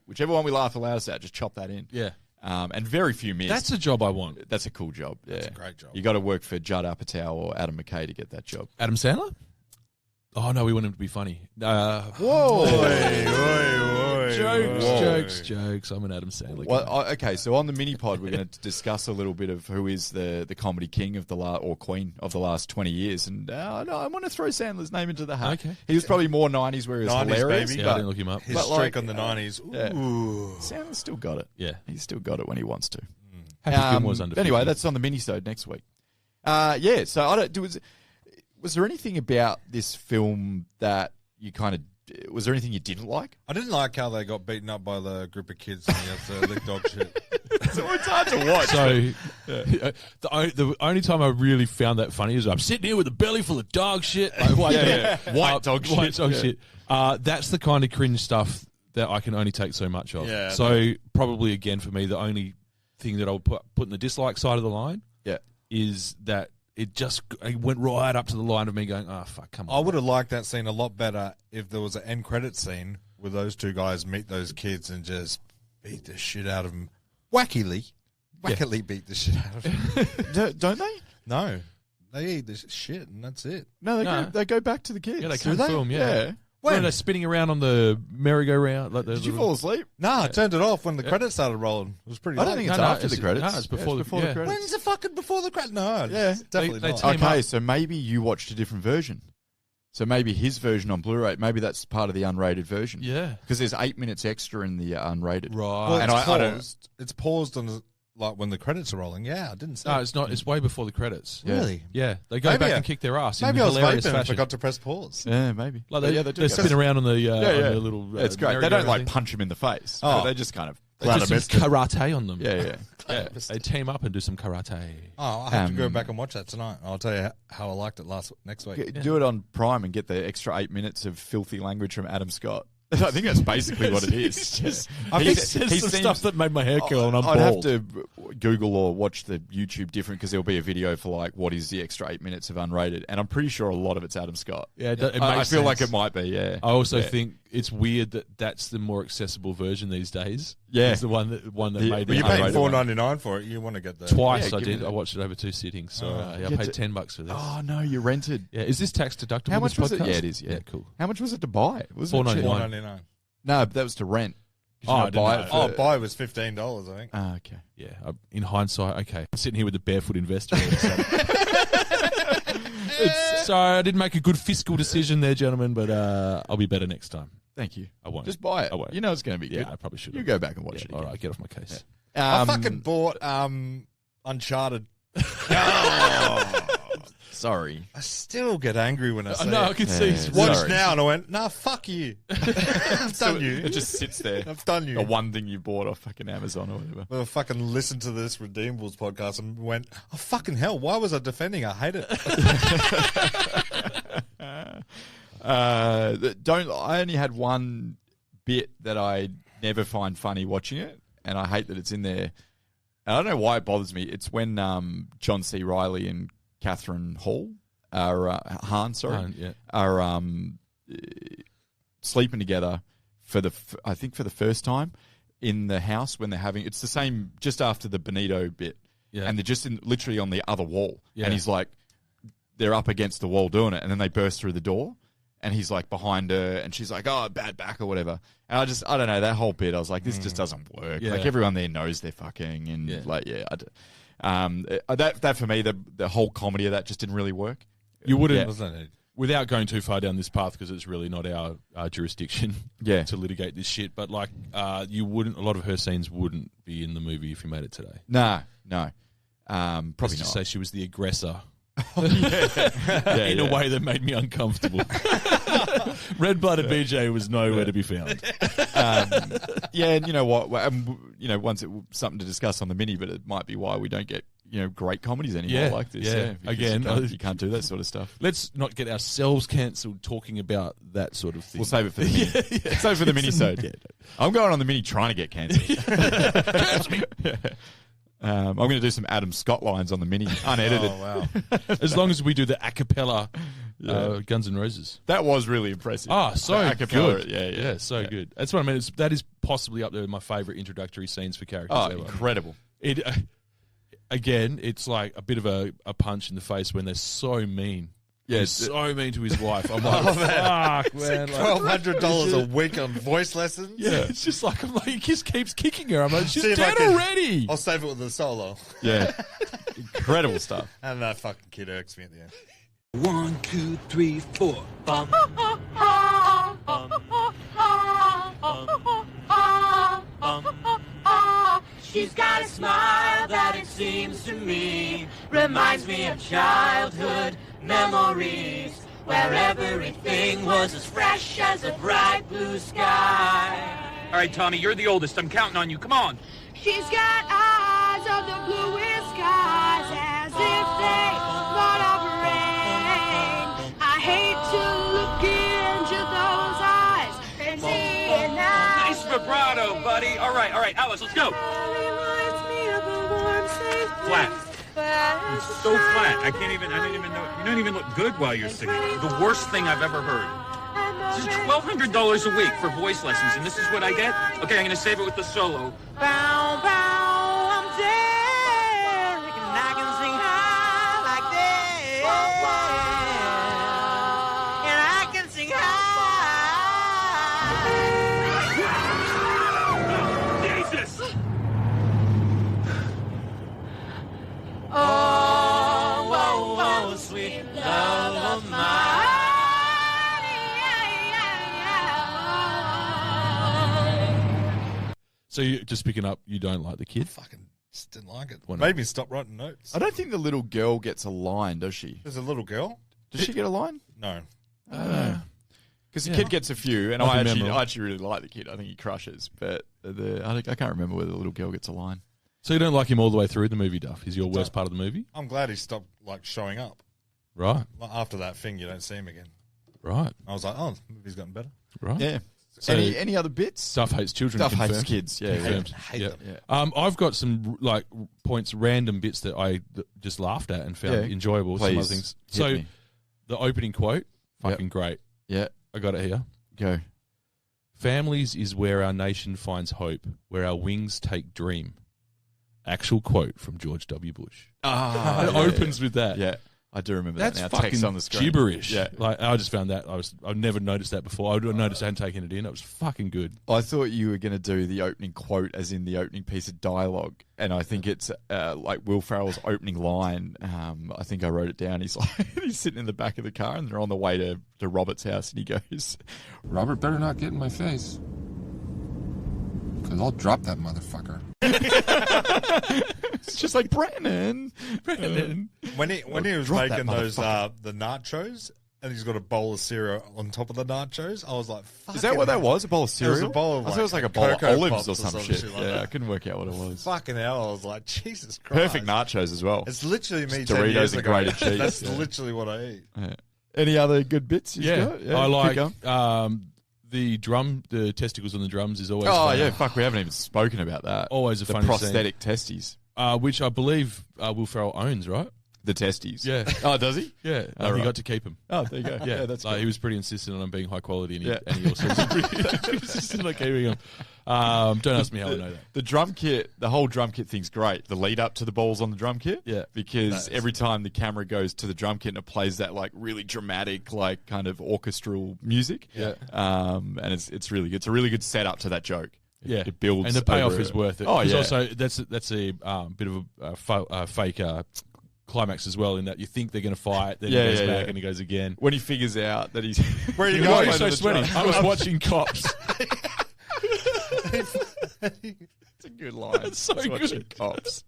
Whichever one we laugh the loudest at, just chop that in. Yeah. And very few miss. That's a job I want. That's a cool job. Yeah. That's a great job. You got to work for Judd Apatow or Adam McKay to get that job. Adam Sandler? Oh, no, we want him to be funny. Whoa. Jokes. I'm an Adam Sandler. Well, okay, so on the mini pod, we're going to discuss a little bit of who is the comedy king of or queen of the last 20 years. And no, I want to throw Sandler's name into the hat. Okay. He was probably more 90s where he was 90s, hilarious. baby. Yeah, I didn't look him up. His streak on the 90s. Ooh. Sandler's still got it. Yeah. He's still got it when he wants to. Happy Gilmore's under Anyway, 50. that's on the mini-sode next week. Yeah, so I don't... Was there anything about this film that you kind of... Was there anything you didn't like? I didn't like how they got beaten up by the group of kids and he had to lick dog shit. So it's hard to watch. So the only time I really found that funny is I'm sitting here with a belly full of dog shit. Like, White dog shit. Shit. That's the kind of cringe stuff that I can only take so much of. Yeah, so probably, again, for me, the only thing that I would put in the dislike side of the line is that it went right up to the line of me going, oh, fuck, come on. I would have liked that scene a lot better if there was an end credit scene where those two guys meet those kids and just beat the shit out of them. Wackily beat the shit out of them. Don't they? No. They eat this shit and that's it. No, they go back to the kids. Yeah, they Do come film, yeah. When? They're spinning around on the merry-go-round. Like Did you fall asleep? No, I turned it off when the credits started rolling. It was pretty I don't late. think it's after the credits. No, it's before, the credits. When's the fucking before the credits? No, definitely they not. team Okay, up. so maybe you watched a different version. So maybe his version on Blu-ray, maybe that's part of the unrated version. Yeah. Because there's 8 minutes extra in the unrated. Right. Well, And it's I don't- paused. It's paused on like when the credits are rolling. Yeah, I didn't see. No, it. it's not. It's way before the credits. Yeah. Really? Yeah, they go Maybe back I- and kick their ass in Maybe I was hilarious vaping and fashion. forgot to press pause. Yeah, maybe. Like they, do they go. spin around on the Yeah, on yeah. their little. It's great. They don't merry-go-round like punch him in the face. Oh. They just kind of... They Glad do I some missed it. karate on them. Yeah. They team up and do some karate. Oh, I have to go back and watch that tonight. I'll tell you how I liked it next week. Do it on Prime and get the extra 8 minutes of filthy language from Adam Scott. I think that's basically what it is. Just, He says some stuff that made my hair curl and I'm I'd bald. have to Google or watch the YouTube different because there'll be a video for like what is the extra 8 minutes of unrated, and I'm pretty sure a lot of it's Adam Scott. Yeah, it I makes feel like sense. it might be. Yeah. I also think it's weird that that's the more accessible version these days. Yeah. It's the one that made But me you're paying unrated one. $4.99 for it. You want to get the twice. Yeah, I give did. me I that. watched it over 2 sittings. So I Get paid to- $10 for this. Oh no, you rented. Yeah, is this tax deductible? How much this was it? podcast? Yeah, it is. Yeah, cool. How much was it to buy? Was it cheap? $4.99. $4.99. No, but that was to rent. Did you Oh, not I didn't buy know. it. Oh, For, buy was $15, I think. Ah, okay. Yeah, in hindsight, okay. I'm sitting here with the barefoot investor. All of a sudden. Sorry, I didn't make a good fiscal decision there, gentlemen, but I'll be better next time. Thank you. I won't. Just buy it. I won't. You know it's going to be good. Yeah, I probably should. You go back and watch it. All Again. right, get off my case. I fucking bought Uncharted. Sorry. I still get angry when I say No, it. I can see. It's Watch Sorry. now, and I went, nah, fuck you. I've done you. It just sits there. I've done you. The one thing you bought off fucking Amazon or whatever. I fucking listened to this Redeemables podcast and went, oh, fucking hell, why was I defending? I hate it. I only had one bit that I never find funny watching it, and I hate that it's in there. And I don't know why it bothers me. It's when John C. Reilly and Catherine Hahn, yeah. are sleeping together I think for the first time in the house when they're having. It's the same just after the Benito bit, Yeah. and they're just literally on the other wall, Yeah. and he's like, they're up against the wall doing it, and then they burst through the door. And he's like behind her, and she's like, "Oh, bad back" or whatever. And I don't know, that whole bit. I was like, this just doesn't work. Yeah. Like everyone there knows they're fucking, and Yeah. that for me, the whole comedy of that just didn't really work. You wouldn't, Wasn't it? without going too far down this path, because it's really not our jurisdiction Yeah. to litigate this shit. But like, you wouldn't. A lot of her scenes wouldn't be in the movie if you made it today. No, Probably probably just not. say she was the aggressor. Yeah, in a yeah. way that made me uncomfortable. Red-blooded BJ was nowhere to be found. Yeah, and you know what? Once it something to discuss on the mini, but it might be why we don't get great comedies anymore Yeah, like this. yeah. Because Again, you can't do that sort of stuff. Let's not get ourselves cancelled talking about that sort of thing. We'll save it for the mini. Save it for the mini-sode. Yeah. I'm going on the mini trying to get cancelled. Cancel me. I'm going to do some Adam Scott lines on the mini, unedited. Oh, wow. As long as we do the a cappella Guns N' Roses. That was really impressive. So good. Yeah, so good. That's what I mean. That is possibly up there with my favourite introductory scenes for characters ever. Incredible. Again, it's like a bit of a punch in the face when they're so mean. Yeah, he's so mean to his wife. I'm like, fuck, man. $1,200 a week on voice lessons. Yeah, it's just like, I'm like, he just keeps kicking her. I'm like, she's dead already. I'll save it with a solo. Yeah, incredible stuff. And that fucking kid irks me at the end. 1, 2, 3, 4. Bum. She's got a smile that it seems to me reminds me of childhood memories, where everything was as fresh as a bright blue sky. All right, Tommy, you're the oldest. I'm counting on you. Come on. She's got eyes of the bluest skies, as if they thought of rain. I hate to look into those eyes and see it now. Nice vibrato, buddy. All right, Alice, let's go. Flat. It's so flat. I don't even know. You don't even look good while you're singing. The worst thing I've ever heard. This is $1,200 a week for voice lessons, and this is what I get? Okay, I'm going to save it with the solo. Bow, bow, I'm dead, and I can sing high like that, and I can sing high. Jesus! Oh, oh, oh, sweet love of mine. So you just picking up, you don't like the kid? Fucking just didn't like it. Why not? Made me stop writing notes. I don't think the little girl gets a line, does she? There's a little girl. Does she get a line? No. I don't know. Because the kid gets a few, and I actually really like the kid. I think he crushes, but I can't remember whether the little girl gets a line. So you don't like him all the way through the movie, Duff? He's your worst part of the movie? I'm glad he stopped showing up. Right. After that thing, you don't see him again. Right. I was like, oh, the movie's gotten better. Right. Yeah. So any other bits? Duff hates children. Duff confirmed. hates kids. Yeah. Confirmed. Hate them. Yeah. I've got some points, random bits that I just laughed at and found enjoyable. Please, some other things. hit So me. the opening quote, fucking great. Yeah. I got it here. Go. Families is where our nation finds hope, where our wings take dream. Actual quote from George W. Bush. It opens with that. Yeah. I do remember That's that now. fucking Text on the screen. gibberish. Yeah. I just found that. I've never noticed that before. I noticed I hadn't taken it in. It was fucking good. I thought you were going to do the opening quote as in the opening piece of dialogue, and I think it's like Will Ferrell's opening line. I think I wrote it down. He's like, he's sitting in the back of the car, and they're on the way to Robert's house, and he goes, Robert better not get in my face, because I'll drop that motherfucker. It's just like Brennan. When he was Drop making that those the nachos, and he's got a bowl of cereal on top of the nachos, I was like, Is that what that was? A bowl of cereal? It was a bowl of I thought it was like a bowl of Cocoa olives Pops or some shit. like Yeah, that. I couldn't work out what it was. Fucking hell, I was like, Jesus Christ. Perfect nachos as well. It's literally me Just 10 Doritos years and ago. grated cheese. That's Yeah. literally what I eat. Yeah. Any other good bits you've got? I keep like going. the testicles on the drums is always Oh, fun. yeah, fuck, we haven't even spoken about that. Always a the funny prosthetic testes. which I believe Will Ferrell owns, right? The testes. Yeah. Oh, does he? Yeah. Oh, He right. got to keep them. Oh, there you go. Yeah, that's like, good. he was pretty insistent on them being high quality, and he, Yeah. and he also was pretty insistent on keeping them. Don't ask me how I know that. The drum kit, the whole drum kit thing's great. The lead up to the balls on the drum kit. Yeah. Because every time the camera goes to the drum kit and it plays that like really dramatic, like kind of orchestral music. Yeah. And it's really good. It's a really good setup to that joke. Yeah, It builds. and the payoff over is worth it. Oh, There's yeah. Also, that's a bit of a fake climax as well, in that you think they're going to fight, then he goes back and he goes again. When he figures out that he's Where are you Why going? are you so sweaty? I was watching Cops. It's a good line. It's so He's watching good. Cops.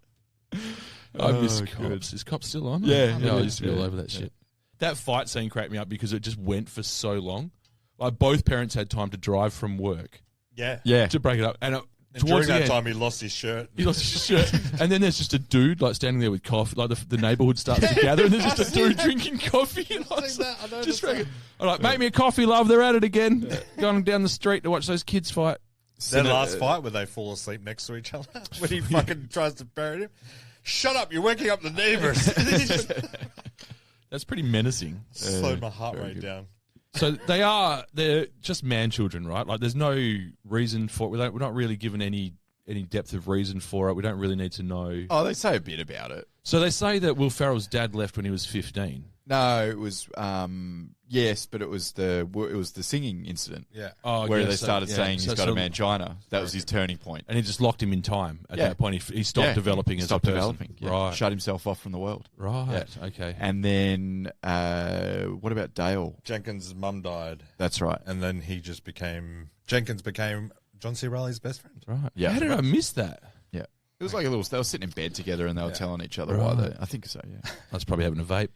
I miss good. Cops. Is Cops still on? Yeah, I it used to be is, all yeah. over that shit. That fight scene cracked me up because it just went for so long. Like, both parents had time to drive from work Yeah. to break it up, and And towards during the that end, time, he lost his shirt. he lost his shirt, and then there's just a dude like standing there with coffee. Like the neighborhood starts to gather, and there's just a dude drinking coffee. And I was like, I'm like, make me a coffee, love. They're at it again. Going down the street to watch those kids fight. Their last fight where they fall asleep next to each other when he fucking tries to bury him. Shut up! You're waking up the neighbors. That's pretty menacing. Slowed my heart rate down. So they're just man children, right? Like there's no reason for it. We're not really given any depth of reason for it. We don't really need to know. Oh, they say a bit about it. So they say that Will Ferrell's dad left when he was 15. No, it was yes, but it was the singing incident. Yeah. Where they started saying he's got a mangina. That was his turning point. And he just locked him in time. At that point, he stopped developing as a person. Developing. Yeah. Right. Shut himself off from the world. Right. Yeah. Okay. And then what about Dale? Jenkins' mum died. That's right. And then Jenkins became John C. Reilly's best friend. Right. Yeah. How did I miss that? Yeah. It was like they were sitting in bed together and they were telling each other why they. I think so. Yeah. I was probably having a vape.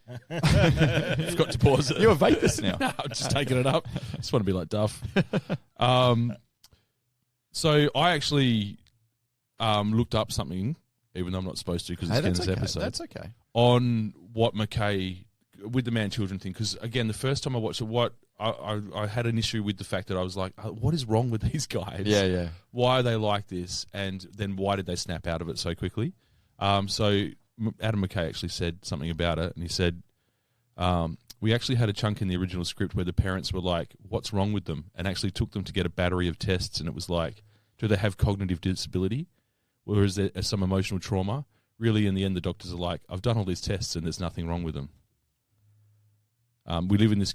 Forgot to pause it. You're a vapist now. No, I'm just taking it up. Just want to be like Duff. So I actually looked up something, even though I'm not supposed to because it's in this episode. That's okay. On what McKay with the man children thing, because again, the first time I watched it, I had an issue with the fact that I was like, what is wrong with these guys? Yeah. Why are they like this? And then why did they snap out of it so quickly? So Adam McKay actually said something about it, and he said, we actually had a chunk in the original script where the parents were like, what's wrong with them? And actually took them to get a battery of tests, and it was like, do they have cognitive disability? Or is there some emotional trauma? Really, in the end, the doctors are like, I've done all these tests and there's nothing wrong with them. We live in this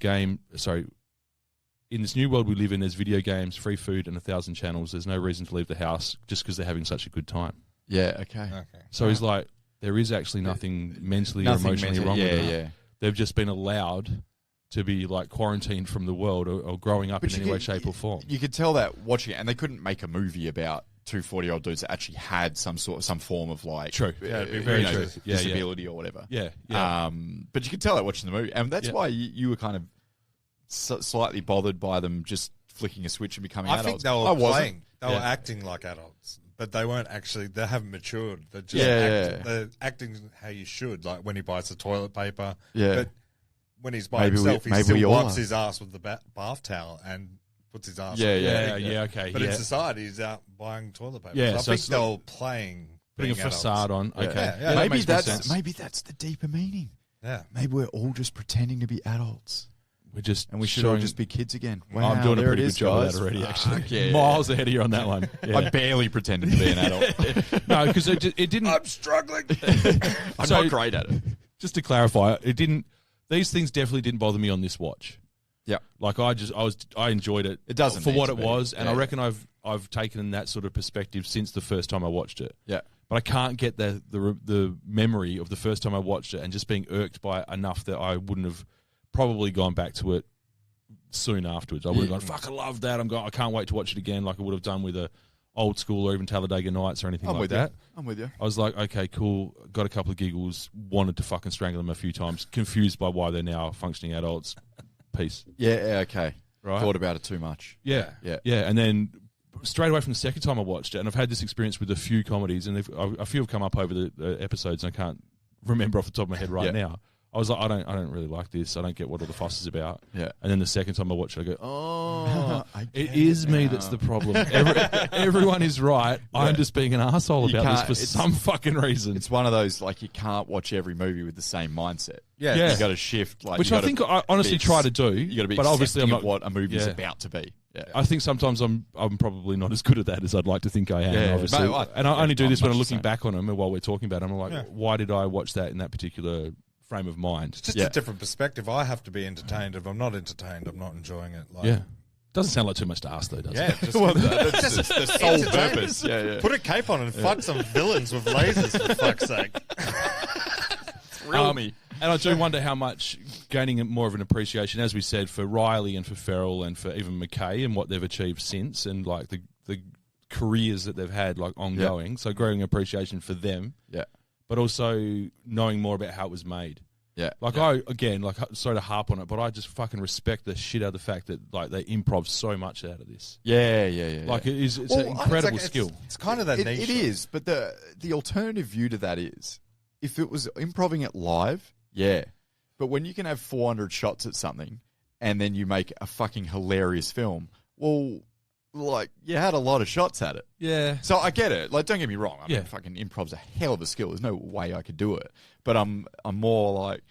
in this new world we live in, there's video games, free food, and 1,000 channels. There's no reason to leave the house just because they're having such a good time. Yeah, okay. So he's like, there is actually nothing mentally or emotionally wrong with them. Yeah. They've just been allowed to be like quarantined from the world or growing up in any way, shape or form. You could tell that watching it, and they couldn't make a movie about two 40-year-old dudes that actually had some form of like true. Yeah, it'd be very true. Disability or whatever. Yeah. But you could tell that watching the movie, and that's why you were kind of slightly bothered by them just flicking a switch and becoming adults. I think they were playing. They were acting like adults, but they weren't actually. They haven't matured. They're just they're acting how you should, like when he buys the toilet paper. Yeah. But when he's by himself, he still wipes his ass with the bath towel and puts his ass. Okay. But in society, he's out buying toilet paper. Yeah, so I think they were playing, putting a facade on. Okay, maybe that's the deeper meaning. Yeah, maybe we're all just pretending to be adults. We should all just be kids again. Wow, I'm doing a pretty good job of that already, actually. Miles ahead of you on that one. Yeah. I'm barely pretending to be an adult. No, because it didn't. I'm struggling. I'm not great at it. Just to clarify, it didn't. These things definitely didn't bother me on this watch. Yeah, like I enjoed it. It doesn't for what it was, and I reckon I've taken that sort of perspective since the first time I watched it. Yeah. But I can't get the memory of the first time I watched it and just being irked by it enough that I wouldn't have probably gone back to it soon afterwards. I would have gone, fuck, I love that. I can't wait to watch it again, like I would have done with a Old School or even Talladega Nights or anything like that. I'm with you. I was like, okay, cool. Got a couple of giggles. Wanted to fucking strangle them a few times. Confused by why they're now functioning adults. Peace. Yeah. Okay. Right. Thought about it too much. Yeah. And then straight away from the second time I watched it, and I've had this experience with a few comedies, and a few have come up over the episodes, and I can't remember off the top of my head right now. I was like, I don't really like this. I don't get what all the fuss is about. Yeah. And then the second time I watch it, I go, oh, it is me that's the problem. Everyone is right. Yeah. I'm just being an asshole about this for some fucking reason. It's one of those, like, you can't watch every movie with the same mindset. Yeah. You got to shift. Like, which I think I honestly try to do. You got to be but obviously I'm not what a movie's about to be. Yeah. I think sometimes I'm probably not as good at that as I'd like to think I am, obviously. And I only do this when I'm looking back on them and while we're talking about them. I'm like, why did I watch that in that particular frame of mind? It's just a different perspective. I have to be entertained. If I'm not entertained, I'm not enjoying it. Like, doesn't sound like too much to ask, though, does it? That's the sole purpose. Yeah. Put a cape on and fight some villains with lasers, for fuck's sake. Thrill me. And I do wonder how much gaining more of an appreciation, as we said, for Riley and for Ferrell and for even McKay and what they've achieved since, and like the careers that they've had, like ongoing. Yeah. So growing appreciation for them. Yeah. But also knowing more about how it was made. Yeah. Like sorry to harp on it, but I just fucking respect the shit out of the fact that like they improv so much out of this. Yeah. Like it's an incredible skill. It's kind of that niche. It is, but the alternative view to that is if it was improving it live, but when you can have 400 shots at something and then you make a fucking hilarious film, well, like, you had a lot of shots at it. Yeah. So I get it. Like, don't get me wrong. I mean, fucking improv's a hell of a skill. There's no way I could do it. But I'm more like,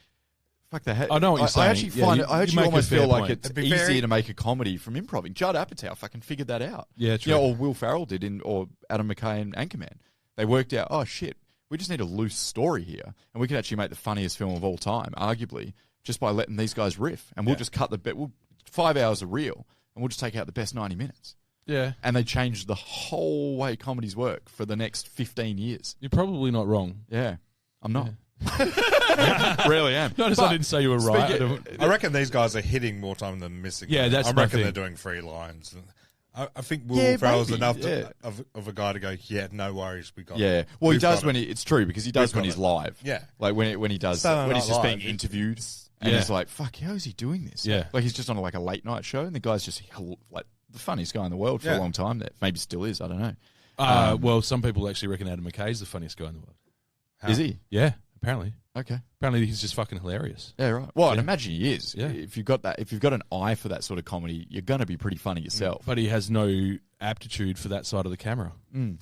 Fuck the heck. I know what you're saying. I actually find it. I actually almost feel like it's easier very... to make a comedy from improv. Judd Apatow fucking figured that out. Yeah, true. You know, or Will Ferrell did or Adam McKay in Anchorman. They worked out, oh shit, we just need a loose story here, and we could actually make the funniest film of all time, arguably, just by letting these guys riff, and we'll just cut the bit. 5 hours of reel, and we'll just take out the best 90 minutes. Yeah. And they changed the whole way comedies work for the next 15 years. You're probably not wrong. Yeah. I'm not. Yeah. Really am. Notice I didn't say you were right. I reckon these guys are hitting more time than missing. Yeah, that's I my reckon thing. they're doing 3 lines. I think Will Ferrell's enough of a guy to go, yeah, no worries, we got it. Yeah. Well, he does when it's true, because he does when he's live. Yeah. Like when he does, when he's just being interviewed. And he's like, fuck, how is he doing this? Yeah. Like he's just on like a late night show, and the guy's just like the funniest guy in the world for a long time. That maybe still is. I don't know. Well, some people actually reckon Adam McKay's the funniest guy in the world. Is he? Yeah, apparently. Okay. Apparently he's just fucking hilarious. Yeah, right. Well, I'd imagine he is. Yeah. If you've got an eye for that sort of comedy, you're going to be pretty funny yourself. But he has no aptitude for that side of the camera. And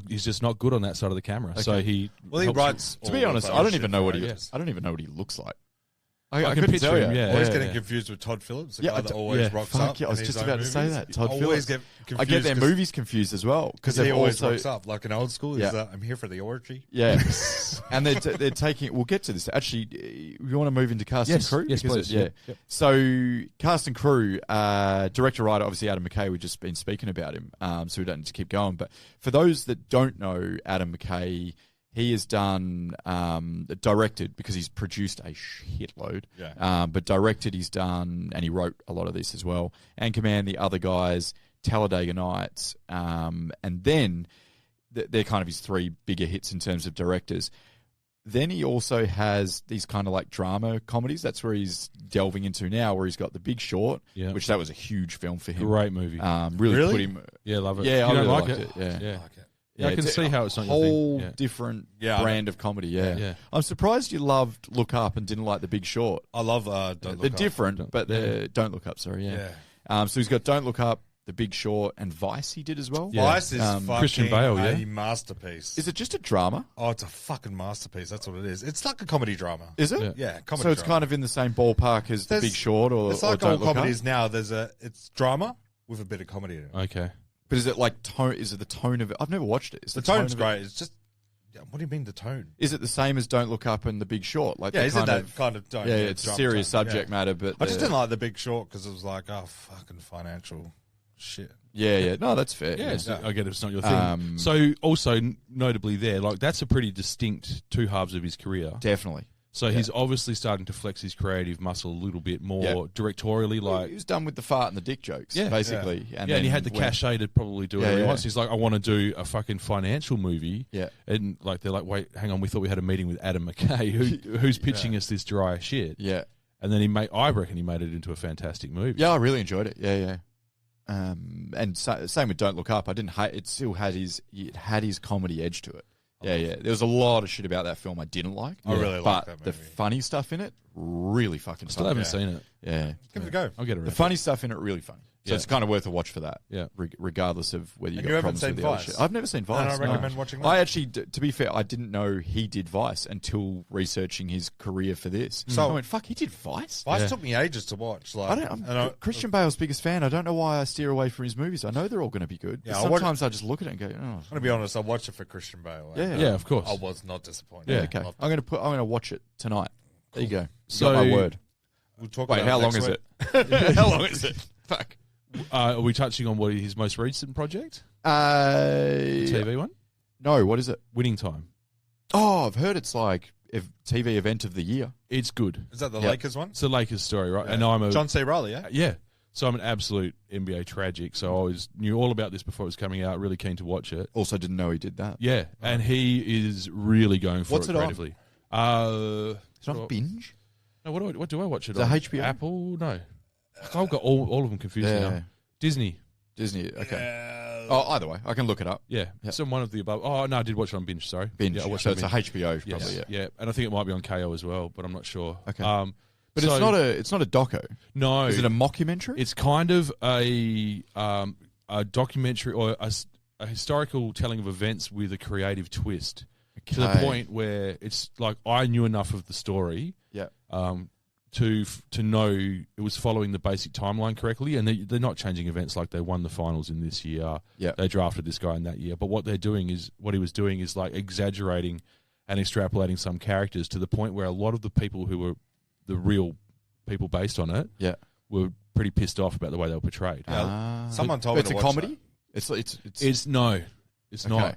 he's just not good on that side of the camera. Okay. So he writes. To be honest, I don't even know what he looks like. I can picture him. Yeah, always getting confused with Todd Phillips, the guy that always rocks up. Yeah, I was just about to say that. Todd Phillips. I get their movies confused as well because he always rocks up like an old school. Yeah. I'm here for the orgy. Yeah, and they're taking. We'll get to this. Actually, we want to move into cast and crew. Yes, please. Yeah. Yep. So cast and crew, director, writer, obviously Adam McKay. We've just been speaking about him, so we don't need to keep going. But for those that don't know Adam McKay, he has done, directed, because he's produced a shitload. Yeah. But directed, he's done, and he wrote a lot of this as well. Anchorman, The Other Guys, Talladega Nights, and then they're kind of his 3 bigger hits in terms of directors. Then he also has these kind of like drama comedies. That's where he's delving into now, where he's got The Big Short, which that was a huge film for him. Great movie. Really put him. Yeah, love it. Yeah, I really liked liked it. Yeah. Yeah. I like it. Yeah, I can see how it's not a whole your thing. different brand of comedy. Yeah. I'm surprised you loved Look Up and didn't like The Big Short. I love Don't Look Up. They're different, but they're Don't Look Up. Sorry, so he's got Don't Look Up, The Big Short, and Vice. He did as well. Yeah. Vice is fucking Christian Bale, a masterpiece. Is it just a drama? Oh, it's a fucking masterpiece. That's what it is. It's like a comedy drama. Is it? Yeah, comedy. So it's drama. kind of in the same ballpark as The Big Short, or it's like or all Don't Look comedies Up? now. It's drama with a bit of comedy in it. Okay. But is it like tone? Is it the tone of it? I've never watched it. Is The tone's great. It's just, what do you mean the tone? Is it the same as Don't Look Up and The Big Short? Like isn't that kind of tone? Yeah, it's a serious subject matter, but I just didn't like The Big Short because it was like, oh, fucking financial shit. Yeah. No, that's fair. Yeah, I get it. It's not your thing. So also notably there, like that's a pretty distinct 2 halves of his career. Definitely. So he's obviously starting to flex his creative muscle a little bit more directorially. Like he was done with the fart and the dick jokes, basically. Yeah. And he had the cachet to probably do it. Once he's like, I want to do a fucking financial movie. Yeah. And like they're like, wait, hang on, we thought we had a meeting with Adam McKay, who's pitching us this dry shit. Yeah. And then I reckon he made it into a fantastic movie. Yeah, I really enjoyed it. Yeah. And same with Don't Look Up. I didn't hate it. Still had his comedy edge to it. Yeah. There was a lot of shit about that film I didn't like. I really liked that movie. But the funny stuff in it, really fucking Still funny. haven't seen it. Yeah. Give it a go. I'll get it. The funny stuff in it, really funny. So it's kind of worth a watch for that. Yeah. Regardless of whether you And got you haven't problems seen with the other Vice? shit. I've never seen Vice. And I recommend watching that. I actually, to be fair, I didn't know he did Vice until researching his career for this. So I went, fuck, he did Vice? Vice took me ages to watch. Like, I'm Christian Bale's biggest fan. I don't know why I steer away from his movies. I know they're all going to be good. Yeah, Sometimes I just look at it and go, oh. I'm gonna be honest. I watched it for Christian Bale. Yeah, of course. I was not disappointed. Yeah, okay. I'm gonna watch it tonight. There you go. So got my word. We'll talk Wait, about how it long next is week. it? How long is it? Fuck. Are we touching on what his most recent project? The TV one? No. What is it? Winning Time. Oh, I've heard it's like a TV event of the year. It's good. Is that the Lakers one? It's the Lakers story, right? Yeah. And I'm a John C. Reilly, yeah. Yeah. So I'm an absolute NBA tragic. So I always knew all about this before it was coming out. Really keen to watch it. Also, didn't know he did that. Yeah, and he is really going for What's it it on? creatively. It's on Binge. No, what do I watch it Is it on? HBO? Apple? No, I've got all of them confused now. Disney. Okay. Oh, either way, I can look it up. Yeah, some one of the above. Oh no, I did watch it on Binge. Sorry, Binge. Yeah, I watched So it it's on a Binge. HBO, Yes, probably. yeah, and I think it might be on KO as well, but I'm not sure. Okay. But it's not a doco. No, Is it a mockumentary? It's kind of a documentary or a historical telling of events with a creative twist to the Okay. point where it's like I knew enough of the story. Yeah. to know it was following the basic timeline correctly, and they're not changing events like they won the finals in this year. Yeah. They drafted this guy in that year, but what he was doing is like exaggerating and extrapolating some characters to the point where a lot of the people who were the real people based on it were pretty pissed off about the way they were portrayed. Someone told me it's to a watch comedy. that. It's not.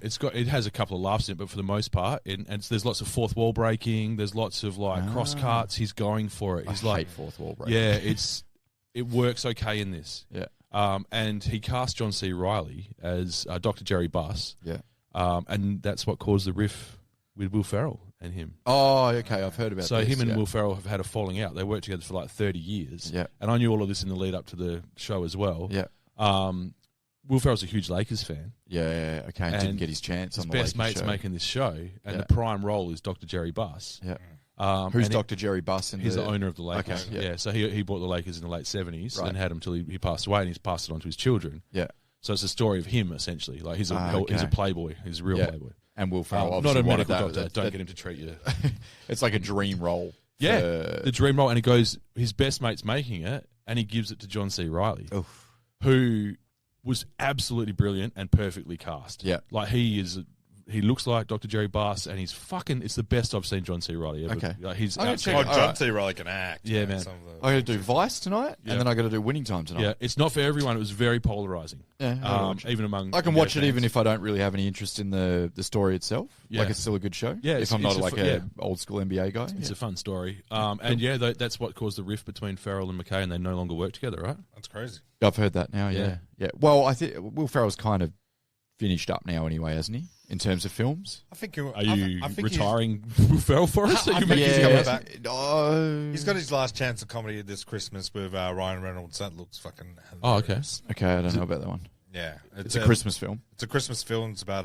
Okay. It has a couple of laughs in it, but for the most part, and there's lots of fourth wall breaking. There's lots of cross cuts. He's going for it. He's I like hate fourth wall breaking. Yeah, it works okay in this. Yeah. And he cast John C. Reilly as Dr. Jerry Buss. Yeah. And that's what caused the riff with Will Ferrell and him. Oh, okay. I've heard about So this. him and Will Ferrell have had a falling out. They worked together for like 30 years. Yeah. And I knew all of this in the lead up to the show as well. Yeah. Will Ferrell's a huge Lakers fan. Yeah, okay. And didn't get his chance on the best Lakers mate's show. making this show, and the prime role is Dr. Jerry Buss. Yeah. Who's Dr. Jerry Buss? He's the owner of the Lakers. Okay, yeah. So he bought the Lakers in the late 70s Right. and had them till he passed away, and he's passed it on to his children. Yeah. So it's a story of him, essentially. Like he's a playboy. He's a real playboy. And Will Ferrell, not obviously a wanted medical that. doctor. Don't get him to treat you. It's like a dream role. Yeah, the dream role. And it goes, his best mate's making it, and he gives it to John C. Reilly, who was absolutely brilliant and perfectly cast. Yeah. Like he looks like Dr. Jerry Buss, and it's the best I've seen John C. Reilly ever. Okay. Like, he's I'm gonna check it. John C. Reilly can act. Yeah, man. I got to do Vice tonight, Yeah. and then I got to do Winning Time tonight. Yeah, it's not for everyone. It was very polarizing. Yeah, even among I can watch it fans. even if I don't really have any interest in the story itself. Yeah. Like it's still a good show. Yeah, if I'm not like a old school NBA guy. It's a fun story. That's what caused the rift between Ferrell and McKay, and they no longer work together, right? That's crazy. I've heard that now. Yeah. Well, I think Will Ferrell's kind of finished up now, anyway, hasn't he? In terms of films. I think. Are you retiring Will Ferrell for us? I think he's coming back. Oh. He's got his last chance of comedy this Christmas with Ryan Reynolds. That looks fucking hilarious. Oh, okay. Okay, I don't know about that one. Yeah, It's a Christmas film. It's a Christmas film. It's about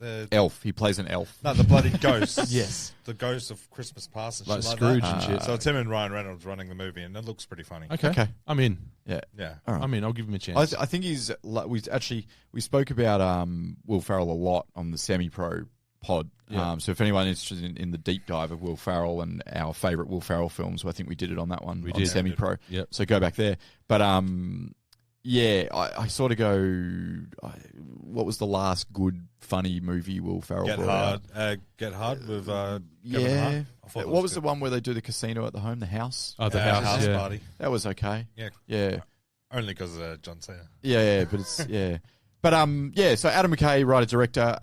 the elf. He plays an elf. No, the bloody ghost. Yes, the ghost of Christmas Past and like shit Scrooge like that. and shit. So it's him and Ryan Reynolds running the movie, and it looks pretty funny. Okay. I'm in. Yeah. All right. I'm in. I'll give him a chance. I think he's. We spoke about Will Ferrell a lot on the Semi-Pro pod. Yeah. So if anyone is interested in the deep dive of Will Ferrell and our favourite Will Ferrell films, I think we did it on that one. We on did. Semi-Pro. Yep. So go back there. But I sort of go. What was the last good funny movie Will Ferrell brought out? Get Hard with Kevin Yeah. Hart. What was the one where they do the casino at the home, the house? Oh, the house party. That was okay. Yeah. Only because of John Cena. Yeah, but it's But so Adam McKay, writer director,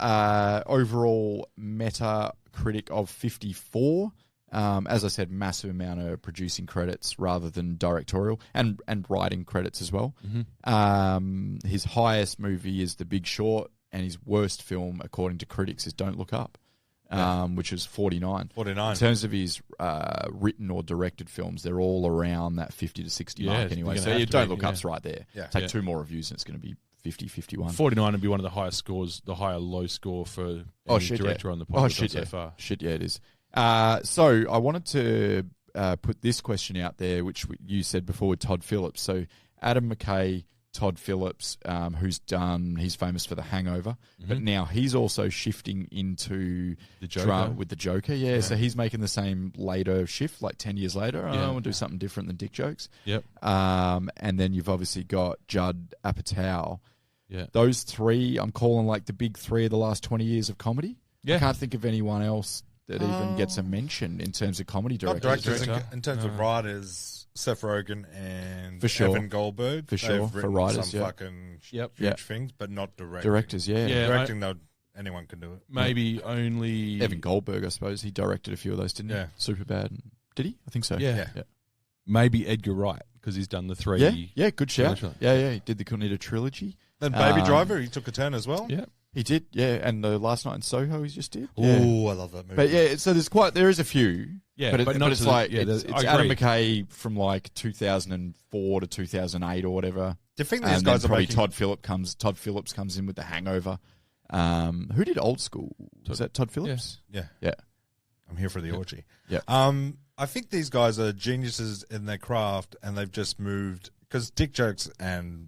overall meta critic of 54. As I said, massive amount of producing credits rather than directorial and writing credits as well. Mm-hmm. His highest movie is The Big Short, and his worst film, according to critics, is Don't Look Up, which is 49. 49. In terms of his written or directed films, they're all around that 50 to 60 mark anyway. So Don't Look Up's right there. Yeah. Take two more reviews and it's going to be 50, 51. 49 would be one of the highest scores, the higher low score for any director on the podcast so far. Shit, yeah, it is. So I wanted to put this question out there, which you said before with Todd Phillips. So Adam McKay, Todd Phillips, he's famous for The Hangover, but now he's also shifting into the Joker. with the Joker. Yeah, so he's making the same later shift, like 10 years later. I want to do something different than dick jokes. Yep. And then you've obviously got Judd Apatow. Yeah. Those three, I'm calling like the big three of the last 20 years of comedy. Yeah. I can't think of anyone else that even gets a mention in terms of comedy Not directors. directors, in terms of writers, Seth Rogen and For sure. Evan Goldberg. For sure, They've for written writers, some yeah. fucking Yep. things, but not directing. Directors, yeah. Directing, though, anyone can do it. Maybe only... Evan Goldberg, I suppose. He directed a few of those, didn't Yeah. he? Superbad. Did he? I think so. Yeah. Maybe Edgar Wright, because he's done the three... Yeah, good shout. Yeah, he did the Cornetto trilogy. Then Baby Driver, he took a turn as well. Yeah. He did, yeah, and the Last Night in Soho he just did. Oh, I love that movie. But yeah, so there is a few. Yeah, but not it's to like the- yeah, it's I Adam agree. McKay from like 2004 to 2008 or whatever. Do you think these And guys then are probably making... Todd Phillips comes in with The Hangover. Who did Old School? Was that Todd Phillips? Yeah. Yeah. I'm here for the orgy. Yeah. I think these guys are geniuses in their craft, and they've just moved... Because dick jokes and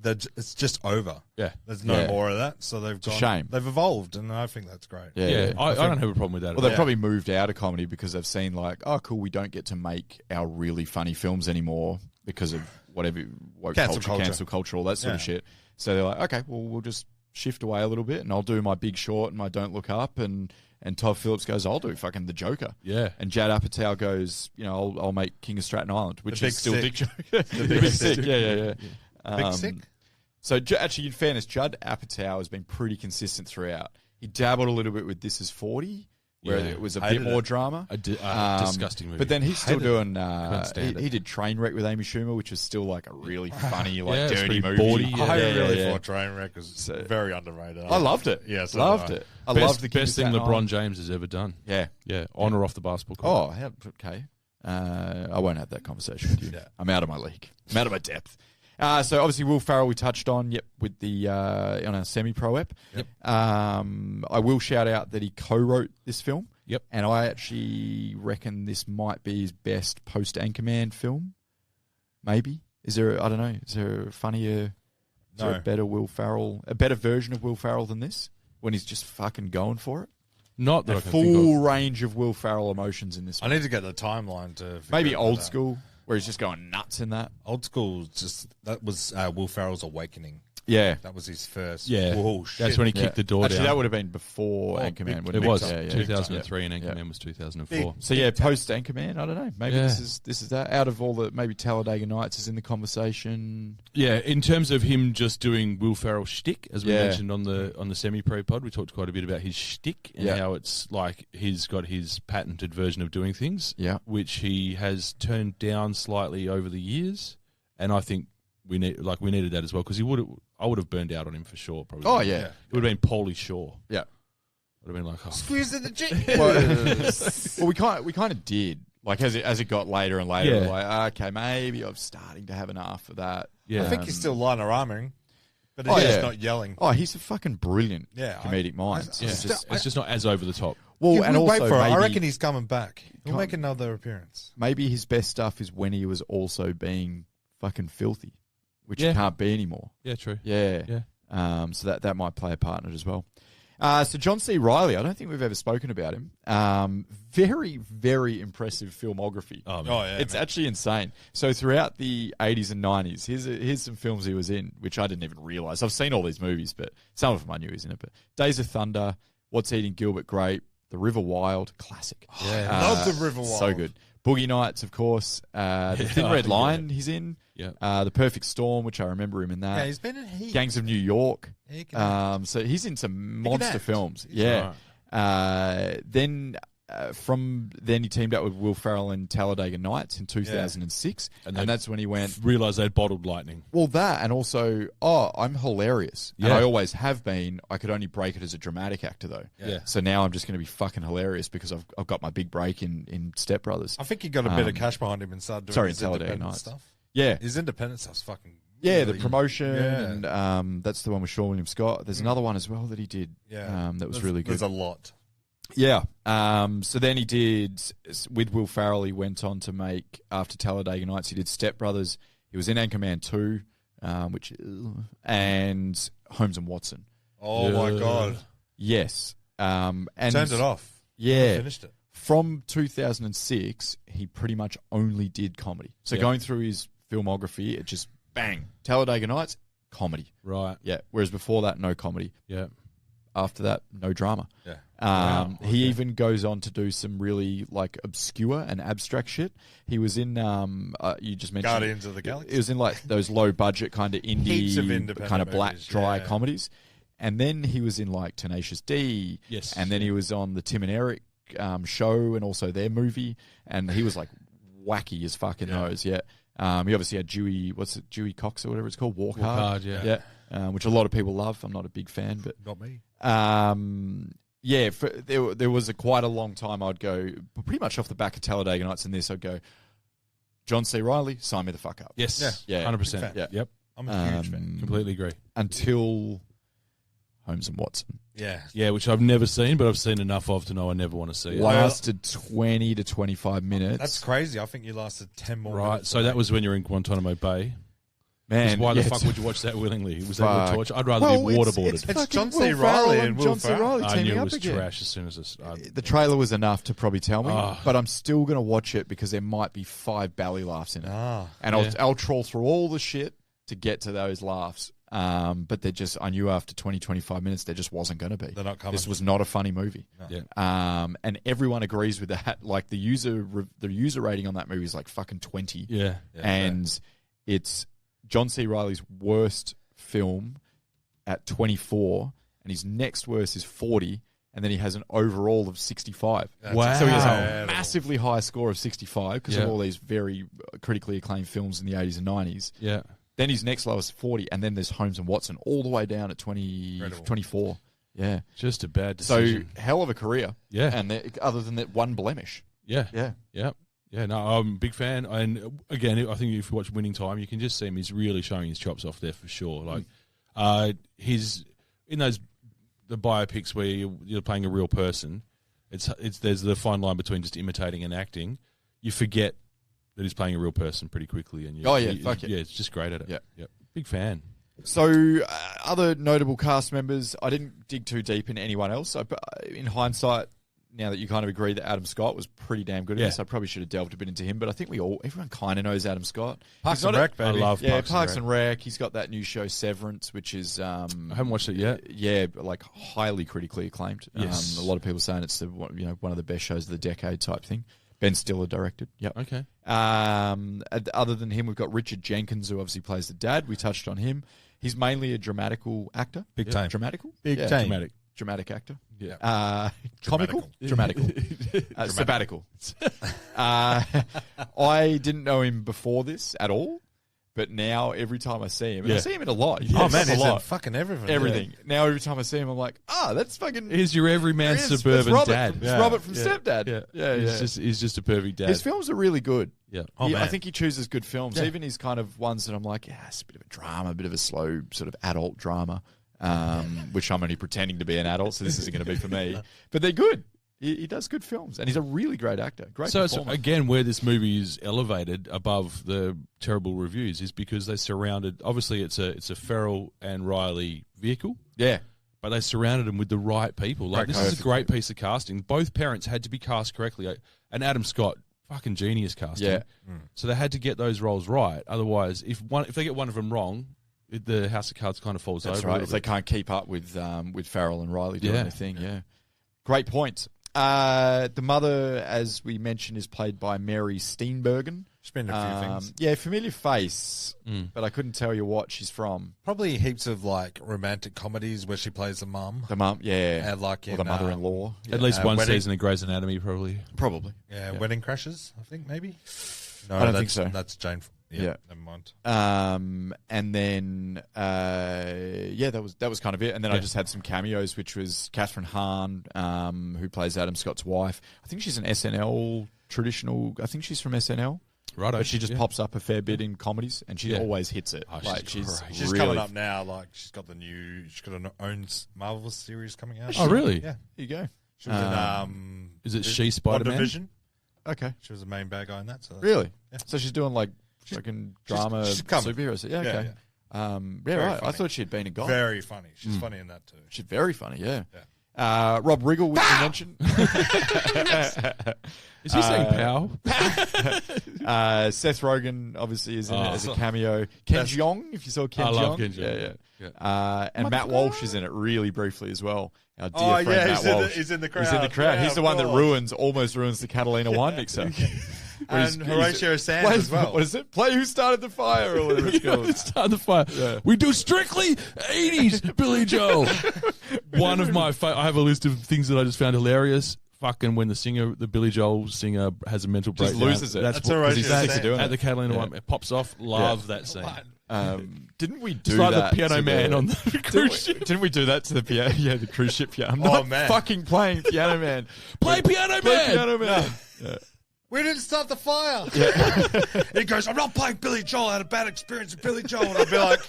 it's just over. Yeah. There's no more of that. So they've a shame. They've evolved, and I think that's great. Yeah. I don't have a problem with that. Well, they've probably moved out of comedy because they've seen like, oh, cool, we don't get to make our really funny films anymore because of whatever woke cancel culture, all that sort of shit. So they're like, okay, well, we'll just shift away a little bit, and I'll do my Big Short and my Don't Look Up, and Todd Phillips goes, I'll do fucking The Joker. Yeah. And Judd Apatow goes, I'll make King of Stratton Island, which is still Dick Joker. The Big Sick. Yeah. Big Sick? So actually, in fairness, Judd Apatow has been pretty consistent throughout. He dabbled a little bit with This Is 40, where it was a bit more drama. Disgusting movie. But then he's still doing... he did Trainwreck with Amy Schumer, which was still like a really funny, dirty movie. Bawdy, I really thought Trainwreck was very underrated. I loved it. Yes, loved it. I loved the best thing LeBron James has ever done. Yeah. On or off the basketball court. Okay. I won't have that conversation with you. I'm out of my league. I'm out of my depth. So obviously Will Ferrell we touched on, with the on our semi-pro ep. Yep. I will shout out that he co-wrote this film. Yep. And I actually reckon this might be his best post-Anchorman film. Maybe. Is there a funnier, a better Will Ferrell, a better version of Will Ferrell than this? When he's just fucking going for it? Not that a I can think of. full range of Will Ferrell emotions in this one. I need to get the timeline to... Maybe Old School, where he's just going nuts in that. Old School, that was Will Ferrell's awakening. Yeah. That was his first. Yeah. Whoa, shit. That's when he kicked the door down. Actually, that would have been before Anchorman. It was 2003 and Anchorman was 2004. So post Anchorman, I don't know. Maybe this is that. Out of all the, maybe Talladega Nights is in the conversation. Yeah, in terms of him just doing Will Ferrell shtick, as we mentioned on the semi-pro pod, we talked quite a bit about his shtick and how it's like he's got his patented version of doing things, which he has turned down slightly over the years, and I think we needed that as well because I would have burned out on him for sure. Probably. Oh yeah, it would have been Pauly Shore. Yeah, would have been like squeeze in the gym. Well, we kind of did. Like as it got later and later, like okay, maybe I'm starting to have enough of that. Yeah, I think he's still line arming, but he's just not yelling. Oh, he's a fucking brilliant comedic mind. It's just not as over the top. Well, and also wait for it. maybe, I reckon he's coming back. He'll make another appearance. Maybe his best stuff is when he was also being fucking filthy, which he can't be anymore. Yeah, true. Yeah. So that might play a part in it as well. So John C. Reilly, I don't think we've ever spoken about him. Very, very impressive filmography. Oh yeah, it's actually insane. So throughout the 80s and 90s, here's some films he was in, which I didn't even realize. I've seen all these movies, but some of them I knew he was in it. But Days of Thunder, What's Eating Gilbert Grape, The River Wild, classic. Love The River Wild. So good. Boogie Nights, of course. The Thin Red Line he's in. Yeah. The Perfect Storm, which I remember him in that. Yeah, he's been in heaps. Gangs of New York. Yeah, so he's in some monster films. Yeah. Then he teamed up with Will Ferrell in Talladega Nights in 2006. And that's when he went... Realised they'd bottled lightning. Well, that, and also, I'm hilarious. Yeah. And I always have been. I could only break it as a dramatic actor, though. Yeah. So now I'm just going to be fucking hilarious because I've got my big break in Step Brothers. I think he got a bit of cash behind him and started doing his independent stuff. Yeah. His independent stuff's fucking... Yeah, the promotion, and that's the one with Sean William Scott. There's another one as well that he did. Yeah. That was really good. There's a lot. Yeah. So then he did, with Will Ferrell, he went on to make, after Talladega Nights, he did Step Brothers. He was in Anchorman 2, and Holmes and Watson. Oh, my God. Yes. And turned it off. Yeah. Finished it. From 2006, he pretty much only did comedy. So going through his filmography, it just, bang, Talladega Nights, comedy. Right. Yeah. Whereas before that, no comedy. Yeah. After that, no drama. Yeah. He even goes on to do some really like obscure and abstract shit. He was in you just mentioned Guardians of the Galaxy. It was in like those low budget kind of Heaps of indie independent kind of black movies, dry comedies. And then he was in like Tenacious D. Yes. And then he was on the Tim and Eric show and also their movie. And he was like wacky as fucking those. Yeah. He obviously had Dewey Cox or whatever it's called, Walk Hard. Yeah. Which a lot of people love. I'm not a big fan, but not me. There was quite a long time I'd go, pretty much off the back of Talladega Nights and this, I'd go, John C. Reilly, sign me the fuck up. Yes. Yeah. 100%. Yeah. Yep. I'm a huge fan. Completely agree. Until Holmes and Watson. Yeah. Yeah, which I've never seen, but I've seen enough of to know I never want to see it. Lasted 20 to 25 minutes. That's crazy. I think you lasted 10 more minutes. Right. So that was when you're in Guantanamo Bay. Man, why the yeah, fuck it's- would you watch that willingly? Was that Fuck. good torture? I'd rather Well, be waterboarded. It's John C. Will Reilly Ferrell and Will John C. Ferrell. Reilly I teaming knew it up was again. trash as soon as The trailer was enough to probably tell me, Ah. but I'm still going to watch it because there might be 5 belly laughs in it. And Yeah. I'll trawl through all the shit to get to those laughs. But I knew after 20, 25 minutes there just wasn't going to be. They're not coming. This was not a funny movie. Yeah. And everyone agrees with that. Like the user rating on that movie is like fucking 20. Yeah. And it's John C. Reilly's worst film at 24, and his next worst is 40, and then he has an overall of 65. Wow. So he has a massively high score of 65 because Yeah. of all these very critically acclaimed films in the 80s and 90s. Yeah. Then his next lowest is 40, and then there's Holmes and Watson all the way down at 24. Yeah. Just a bad So decision. hell of a career. Yeah. And other than that one blemish. Yeah. Yeah. Yeah. Yeah, no, I'm a big fan. And again, I think if you watch Winning Time, you can just see him. He's really showing his chops off there for sure. Like, his in the biopics where you're playing a real person, there's the fine line between just imitating and acting. You forget that he's playing a real person pretty quickly. And fuck it. Yeah, it's just great at it. Yeah. Yep. Big fan. So, other notable cast members, I didn't dig too deep in anyone else. In hindsight, now that you kind of agree that Adam Scott was pretty damn good at this, I probably should have delved a bit into him. But I think everyone kind of knows Adam Scott. Parks and Rec, baby. I love Parks and Rec. He's got that new show Severance, which is I haven't watched it yet. Yeah, like highly critically acclaimed. Yes. A lot of people saying it's one of the best shows of the decade type thing. Ben Stiller directed. Yep. Okay. Other than him, we've got Richard Jenkins, who obviously plays the dad. We touched on him. He's mainly a dramatical actor. Big time. Dramatical? Big time. Dramatic actor. Yeah. Comical? Dramatical. Sabbatical. I didn't know him before this at all, but now every time I see him, and I see him in a lot. Oh, man, he's in fucking everything. Everything. Now every time I see him, I'm like, that's fucking... He's your everyman suburban Robert dad. It's Robert from Stepdad. Yeah. He's just a perfect dad. His films are really good. Yeah. I think he chooses good films. Even his kind of ones that I'm like, it's a bit of a drama, a bit of a slow sort of adult drama, which I'm only pretending to be an adult, so this isn't going to be for me. But they're good. He does good films, and he's a really great actor. Great So it's, performer. again, where this movie is elevated above the terrible reviews is because they surrounded. Obviously, it's a Ferrell and Riley vehicle. Yeah. But they surrounded him with the right people. Like, this is a great piece of casting. Both parents had to be cast correctly. And Adam Scott, fucking genius casting. Yeah. So they had to get those roles right. Otherwise, if they get one of them wrong, the house of cards kind of falls over. That's right. If they can't keep up with Farrell and Riley doing their thing, Yeah. Great point. The mother, as we mentioned, is played by Mary Steenburgen. She's been in a few things. Yeah, familiar face, but I couldn't tell you what she's from. Probably heaps of like romantic comedies where she plays the mum. The mum, yeah. And like or the mother-in-law. Yeah. At least one Wedding- season of Grey's Anatomy, probably. Probably. Yeah, Wedding Crashes, I think, maybe. No, I don't think so. That's Jane. Yeah. Never mind. And then that was kind of it. And then I just had some cameos, which was Catherine Hahn, who plays Adam Scott's wife. I think she's an SNL traditional. I think she's from SNL. Right. But she just pops up a fair bit in comedies, and she always hits it. Oh, She's really coming up now. Like she's got an own Marvel series coming out. Oh, really? Yeah. Here you go. She was in Is it She Spider-Man? WandaVision. Okay. She was the main bad guy in that. So that's Really? Yeah. So she's doing like fucking drama she's coming. superheroes. Yeah, okay. Yeah, Right. I funny. thought she'd been a guy. Very funny. She's funny in that too. She's very funny, yeah. Rob Riggle, which we mentioned. Is he saying pow? Seth Rogen obviously is in it as a cameo. Ken Jeong, if you saw Ken Jeong. I love Ken Jeong. Yeah. And Matt Walsh is in it really briefly as well. Our dear friend Matt Walsh. he's in the crowd. He's in the crowd. Yeah, He's the one that almost ruins the Catalina wine mixer. And Horatio Sands as well. What is it? Play Who Started the Fire or whatever it's called. Start the fire. Yeah. We do strictly 80s Billy Joel. One of my I have a list of things that I just found hilarious. Fucking when the Billy Joel singer has a mental Just breakdown. loses it. That's Horatio he's sick of Sands. doing At it. the Catalina one, it pops off. Love that scene. Didn't we do It's like that? the Piano to Man on the cruise ship. Didn't we do that to the piano? Yeah, the cruise ship piano. I'm Oh, not man. fucking playing Piano Man. Play Piano Play Man! Piano Man. Yeah. We didn't start the fire. He goes, I'm not playing Billy Joel. I had a bad experience with Billy Joel. And I'd be like,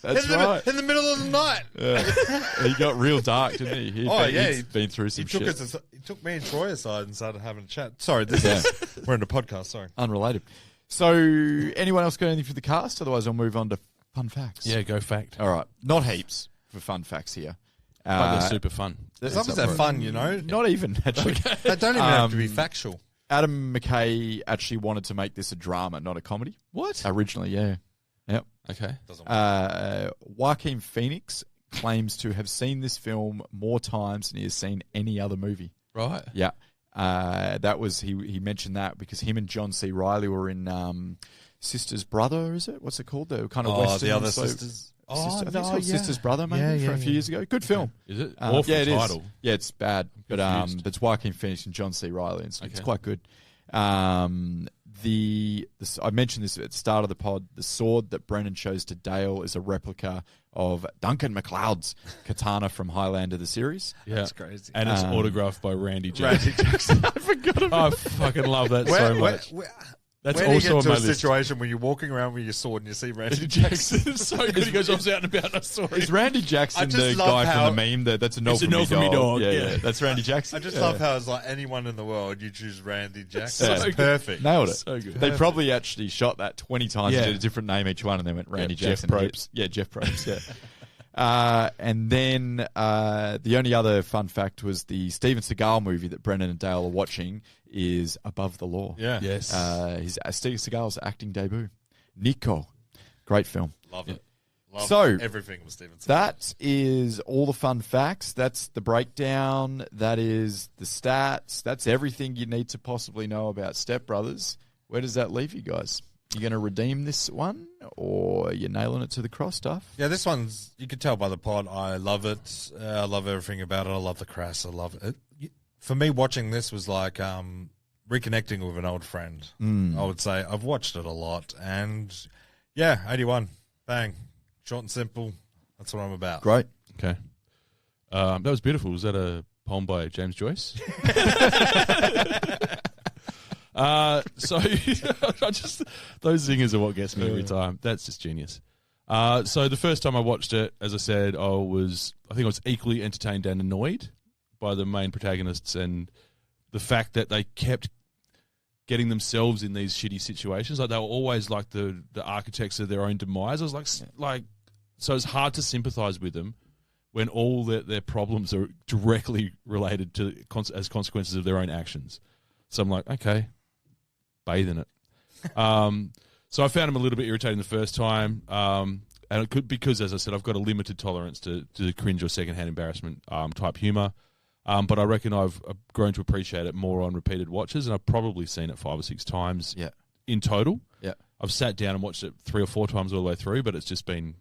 That's right. in the middle of the night. Yeah. He got real dark, didn't he? He's been through some shit. He took me and Troy aside and started having a chat. Sorry, we're in a podcast. Sorry. Unrelated. So, anyone else got anything for the cast? Otherwise, I'll move on to fun facts. Yeah, go fact. All right. Not heaps for fun facts here. But they're super fun. As long as they're fun, you know. Not even, actually. They don't even have to be factual. Adam McKay actually wanted to make this a drama, not a comedy. What? Originally, yeah. Yep. Okay. Joaquin Phoenix claims to have seen this film more times than he has seen any other movie. Right. Yeah. That was he mentioned that because him and John C. Reilly were in Sister's Brother, is it? What's it called? The kind of Western. The other sisters. I think it's called Sister's Brother, maybe, from a few years ago. Good film. Is it? Awful yeah, it title. is. Yeah, it's bad, but it's Joaquin Phoenix and John C. Reilly. It's quite good. I mentioned this at the start of the pod. The sword that Brennan shows to Dale is a replica of Duncan MacLeod's katana from Highlander the series. Yeah, that's crazy. And it's autographed by Randy Jackson. I forgot about I fucking love that so much. That's Where do you also get on to my a list. situation where you're walking around with your sword and you see Randy Jackson. Jackson? It's so good. He goes, I was out and about and I saw it. Is Randy Jackson the guy from the meme? That's a no It's for a no me for me dog. Yeah, that's Randy Jackson. I just love how it's like anyone in the world, you choose Randy Jackson. Yeah. That's perfect. Nailed it. So good. They probably actually shot that 20 times Yeah. and did a different name each one, and they went Randy Jeff Jackson. Probst. Yeah, Jeff Probst. Yeah. And then the only other fun fact was the Steven Seagal movie that Brennan and Dale are watching is Above the Law. Yeah. Yes. Steven Seagal's acting debut. Nico. Great film. Love it. Love So, everything with Steven Seagal. That is all the fun facts. That's the breakdown. That is the stats. That's everything you need to possibly know about Step Brothers. Where does that leave you guys? You going to redeem this one, or you're nailing it to the cross stuff? Yeah, this one's, you can tell by the pod, I love it. I love everything about it. I love the crass. I love it. For me, watching this was like reconnecting with an old friend. I would say I've watched it a lot. And yeah, 81. Bang. Short and simple. That's what I'm about. Great. Okay. That was beautiful. Was that a poem by James Joyce? So those zingers are what gets me every time. That's just genius. So the first time I watched it, as I said, I think I was equally entertained and annoyed by the main protagonists and the fact that they kept getting themselves in these shitty situations. Like they were always like the architects of their own demise. I was like, so it's hard to sympathize with them when all their problems are directly related to as consequences of their own actions. So I'm like, okay, bathe in it. So I found them a little bit irritating the first time, and it could because, as I said, I've got a limited tolerance to cringe or secondhand embarrassment type humour. But I reckon I've grown to appreciate it more on repeated watches, and I've probably seen it 5 or 6 times in total. Yeah, I've sat down and watched it 3 or 4 times all the way through, but it's just been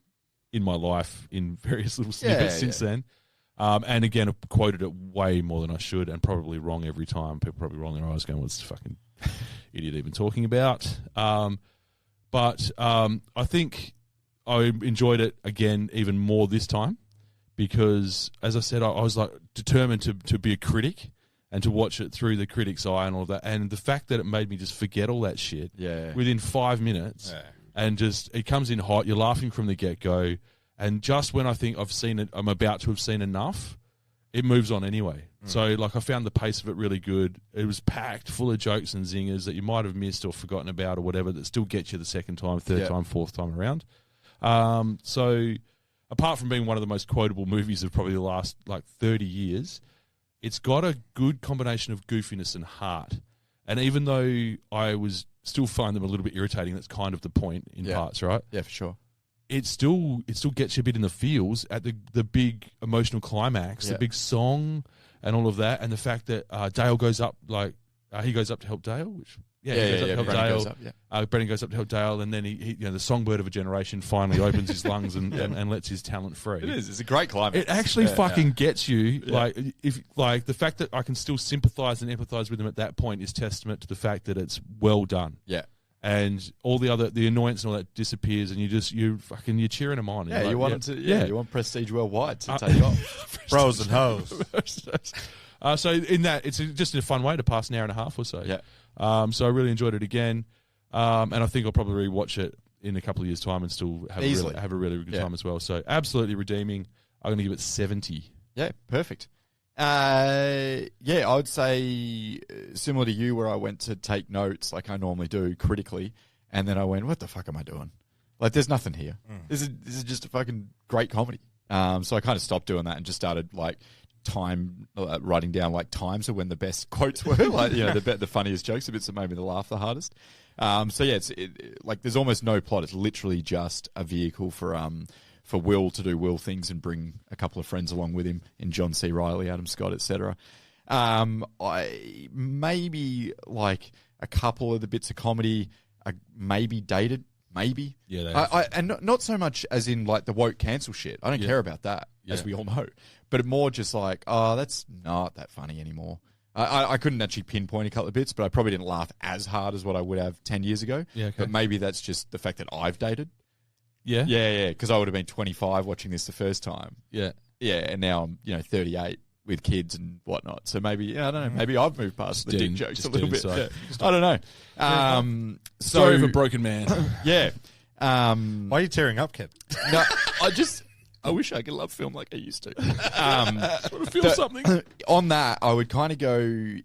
in my life in various little snippets since then. And again, I've quoted it way more than I should, and probably wrong every time. People probably rolling their eyes going, what's this fucking idiot even talking about? But I think I enjoyed it again even more this time because, as I said, I was like determined to be a critic and to watch it through the critic's eye and all of that. And the fact that it made me just forget all that shit within 5 minutes and just it comes in hot. You're laughing from the get-go. And just when I think I'm about to have seen enough, it moves on anyway. So, like, I found the pace of it really good. It was packed full of jokes and zingers that you might have missed or forgotten about or whatever that still gets you the second time, third time, fourth time around. So, apart from being one of the most quotable movies of probably the last, 30 years, it's got a good combination of goofiness and heart. And even though I still find them a little bit irritating, that's kind of the point in parts, right? Yeah, for sure. It still gets you a bit in the feels at the big emotional climax, the big song and all of that, and the fact that Dale goes up he goes up to help Dale, which he goes up to help Dale. Brennan goes up to help Dale, and then he the songbird of a generation finally opens his lungs and lets his talent free. It is. It's a great climax. It actually fucking gets you. If the fact that I can still sympathise and empathise with him at that point is testament to the fact that it's well done. Yeah. And all the annoyance and all that disappears, and you're cheering them on. Yeah, you want them to. You want Prestige Worldwide to take off. Bros and hoes. So in that, it's just a fun way to pass an hour and a half or so. Yeah. So I really enjoyed it again, and I think I'll probably rewatch it in a couple of years' time and still have a really good time as well. So absolutely redeeming. I'm going to give it 70. Yeah, perfect. I would say similar to you, where I went to take notes like I normally do critically, And then I went, what the fuck am I doing? Like, there's nothing here. This is just a fucking great comedy. So I kind of stopped doing that and just started like writing down like times of when the best quotes were, like, you know, the funniest jokes, the bits that made me laugh the hardest. So yeah, like there's almost no plot. It's literally just a vehicle for Will to do Will things and bring a couple of friends along with him in John C. Reilly, Adam Scott, etc. I maybe like a couple of the bits of comedy are maybe dated, maybe. Yeah, and not so much as in like the woke cancel shit. I don't care about that, as we all know. But more just like, oh, that's not that funny anymore. I couldn't actually pinpoint a couple of bits, but I probably didn't laugh as hard as what I would have 10 years ago. Yeah, okay. But maybe that's just the fact that I've dated. Yeah? Yeah, because I would have been 25 watching this the first time. Yeah. Yeah, and now I'm, 38 with kids and whatnot. So maybe, I don't know, maybe I've moved past the dick jokes a little bit. Yeah. I don't know. Story of a broken man. Yeah. Why are you tearing up, Ken? No, I wish I could love film like I used to. I want to feel something. On that, I would kind of go,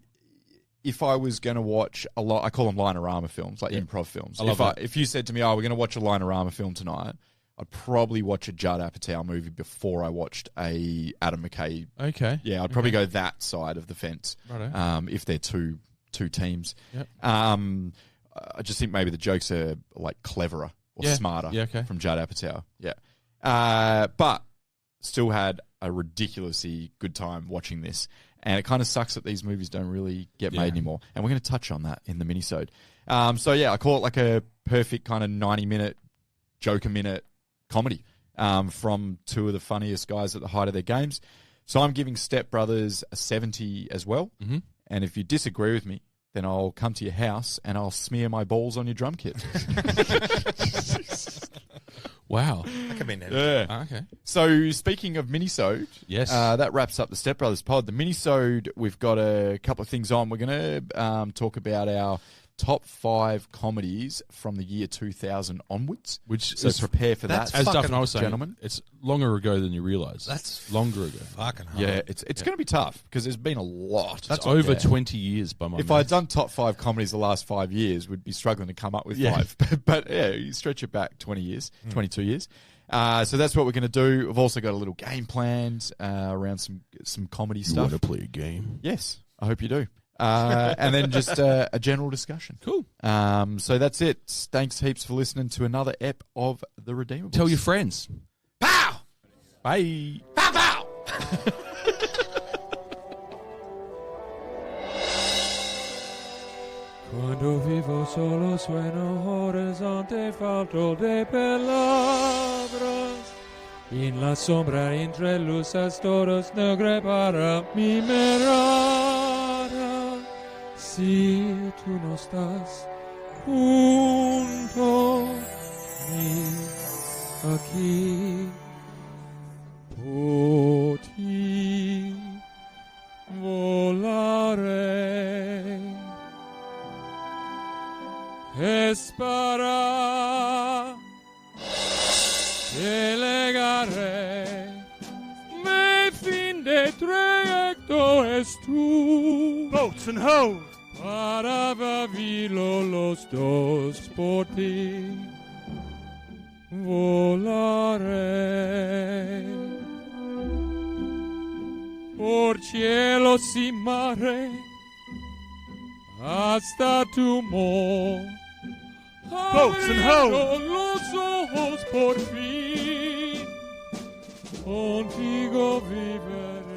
if I was going to watch a lot, I call them Linerama films, like improv films. If you said to me, we're going to watch a Linerama film tonight, I'd probably watch a Judd Apatow movie before I watched a Adam McKay. Okay. Yeah, I'd probably go that side of the fence. Righto. If they're two teams. Yep. I just think maybe the jokes are like cleverer or smarter from Judd Apatow. Yeah. But still had a ridiculously good time watching this. And it kind of sucks that these movies don't really get made anymore. And we're going to touch on that in the minisode. So yeah, I call it like a perfect kind of 90-minute, joke-a-minute comedy from two of the funniest guys at the height of their games. So I'm giving Step Brothers a 70 as well. Mm-hmm. And if you disagree with me, then I'll come to your house and I'll smear my balls on your drum kit. Wow. That could be neat. Yeah. Okay. So speaking of minisode, yes, that wraps up the Step Brothers pod. The minisode, we've got a couple of things on. We're going to talk about our top 5 comedies from the year 2000 onwards. So prepare for that. As Duff and I was saying, gentlemen. It's longer ago than you realise. That's longer ago. Fucking hard. Yeah, it's going to be tough because there's been a lot. That's over 20 years by my If math. I'd done top 5 comedies the last 5 years, we'd be struggling to come up with 5. But yeah, you stretch it back 20 years, 22 years. So that's what we're going to do. We've also got a little game planned around some comedy stuff. You want to play a game? Yes, I hope you do. And then just a general discussion. Cool. So that's it. Thanks heaps for listening to another ep of The Redeemables. Tell your friends. Pow! Bye. Pow, pow! Quando vivo solo sueno horizonte falto de palabras. En la sombra entre luces todas negras para mi mirada. Si tú no estás junto a mí aquí, por ti volaré. Es para que llegaré. Mi fin de trayecto es tú. Boats and hoes. Para vivirlo los dos por ti. Volaré. Por cielos y mares. Hasta tu amor. Boats and hoes. Los ojos por fin, contigo viviré.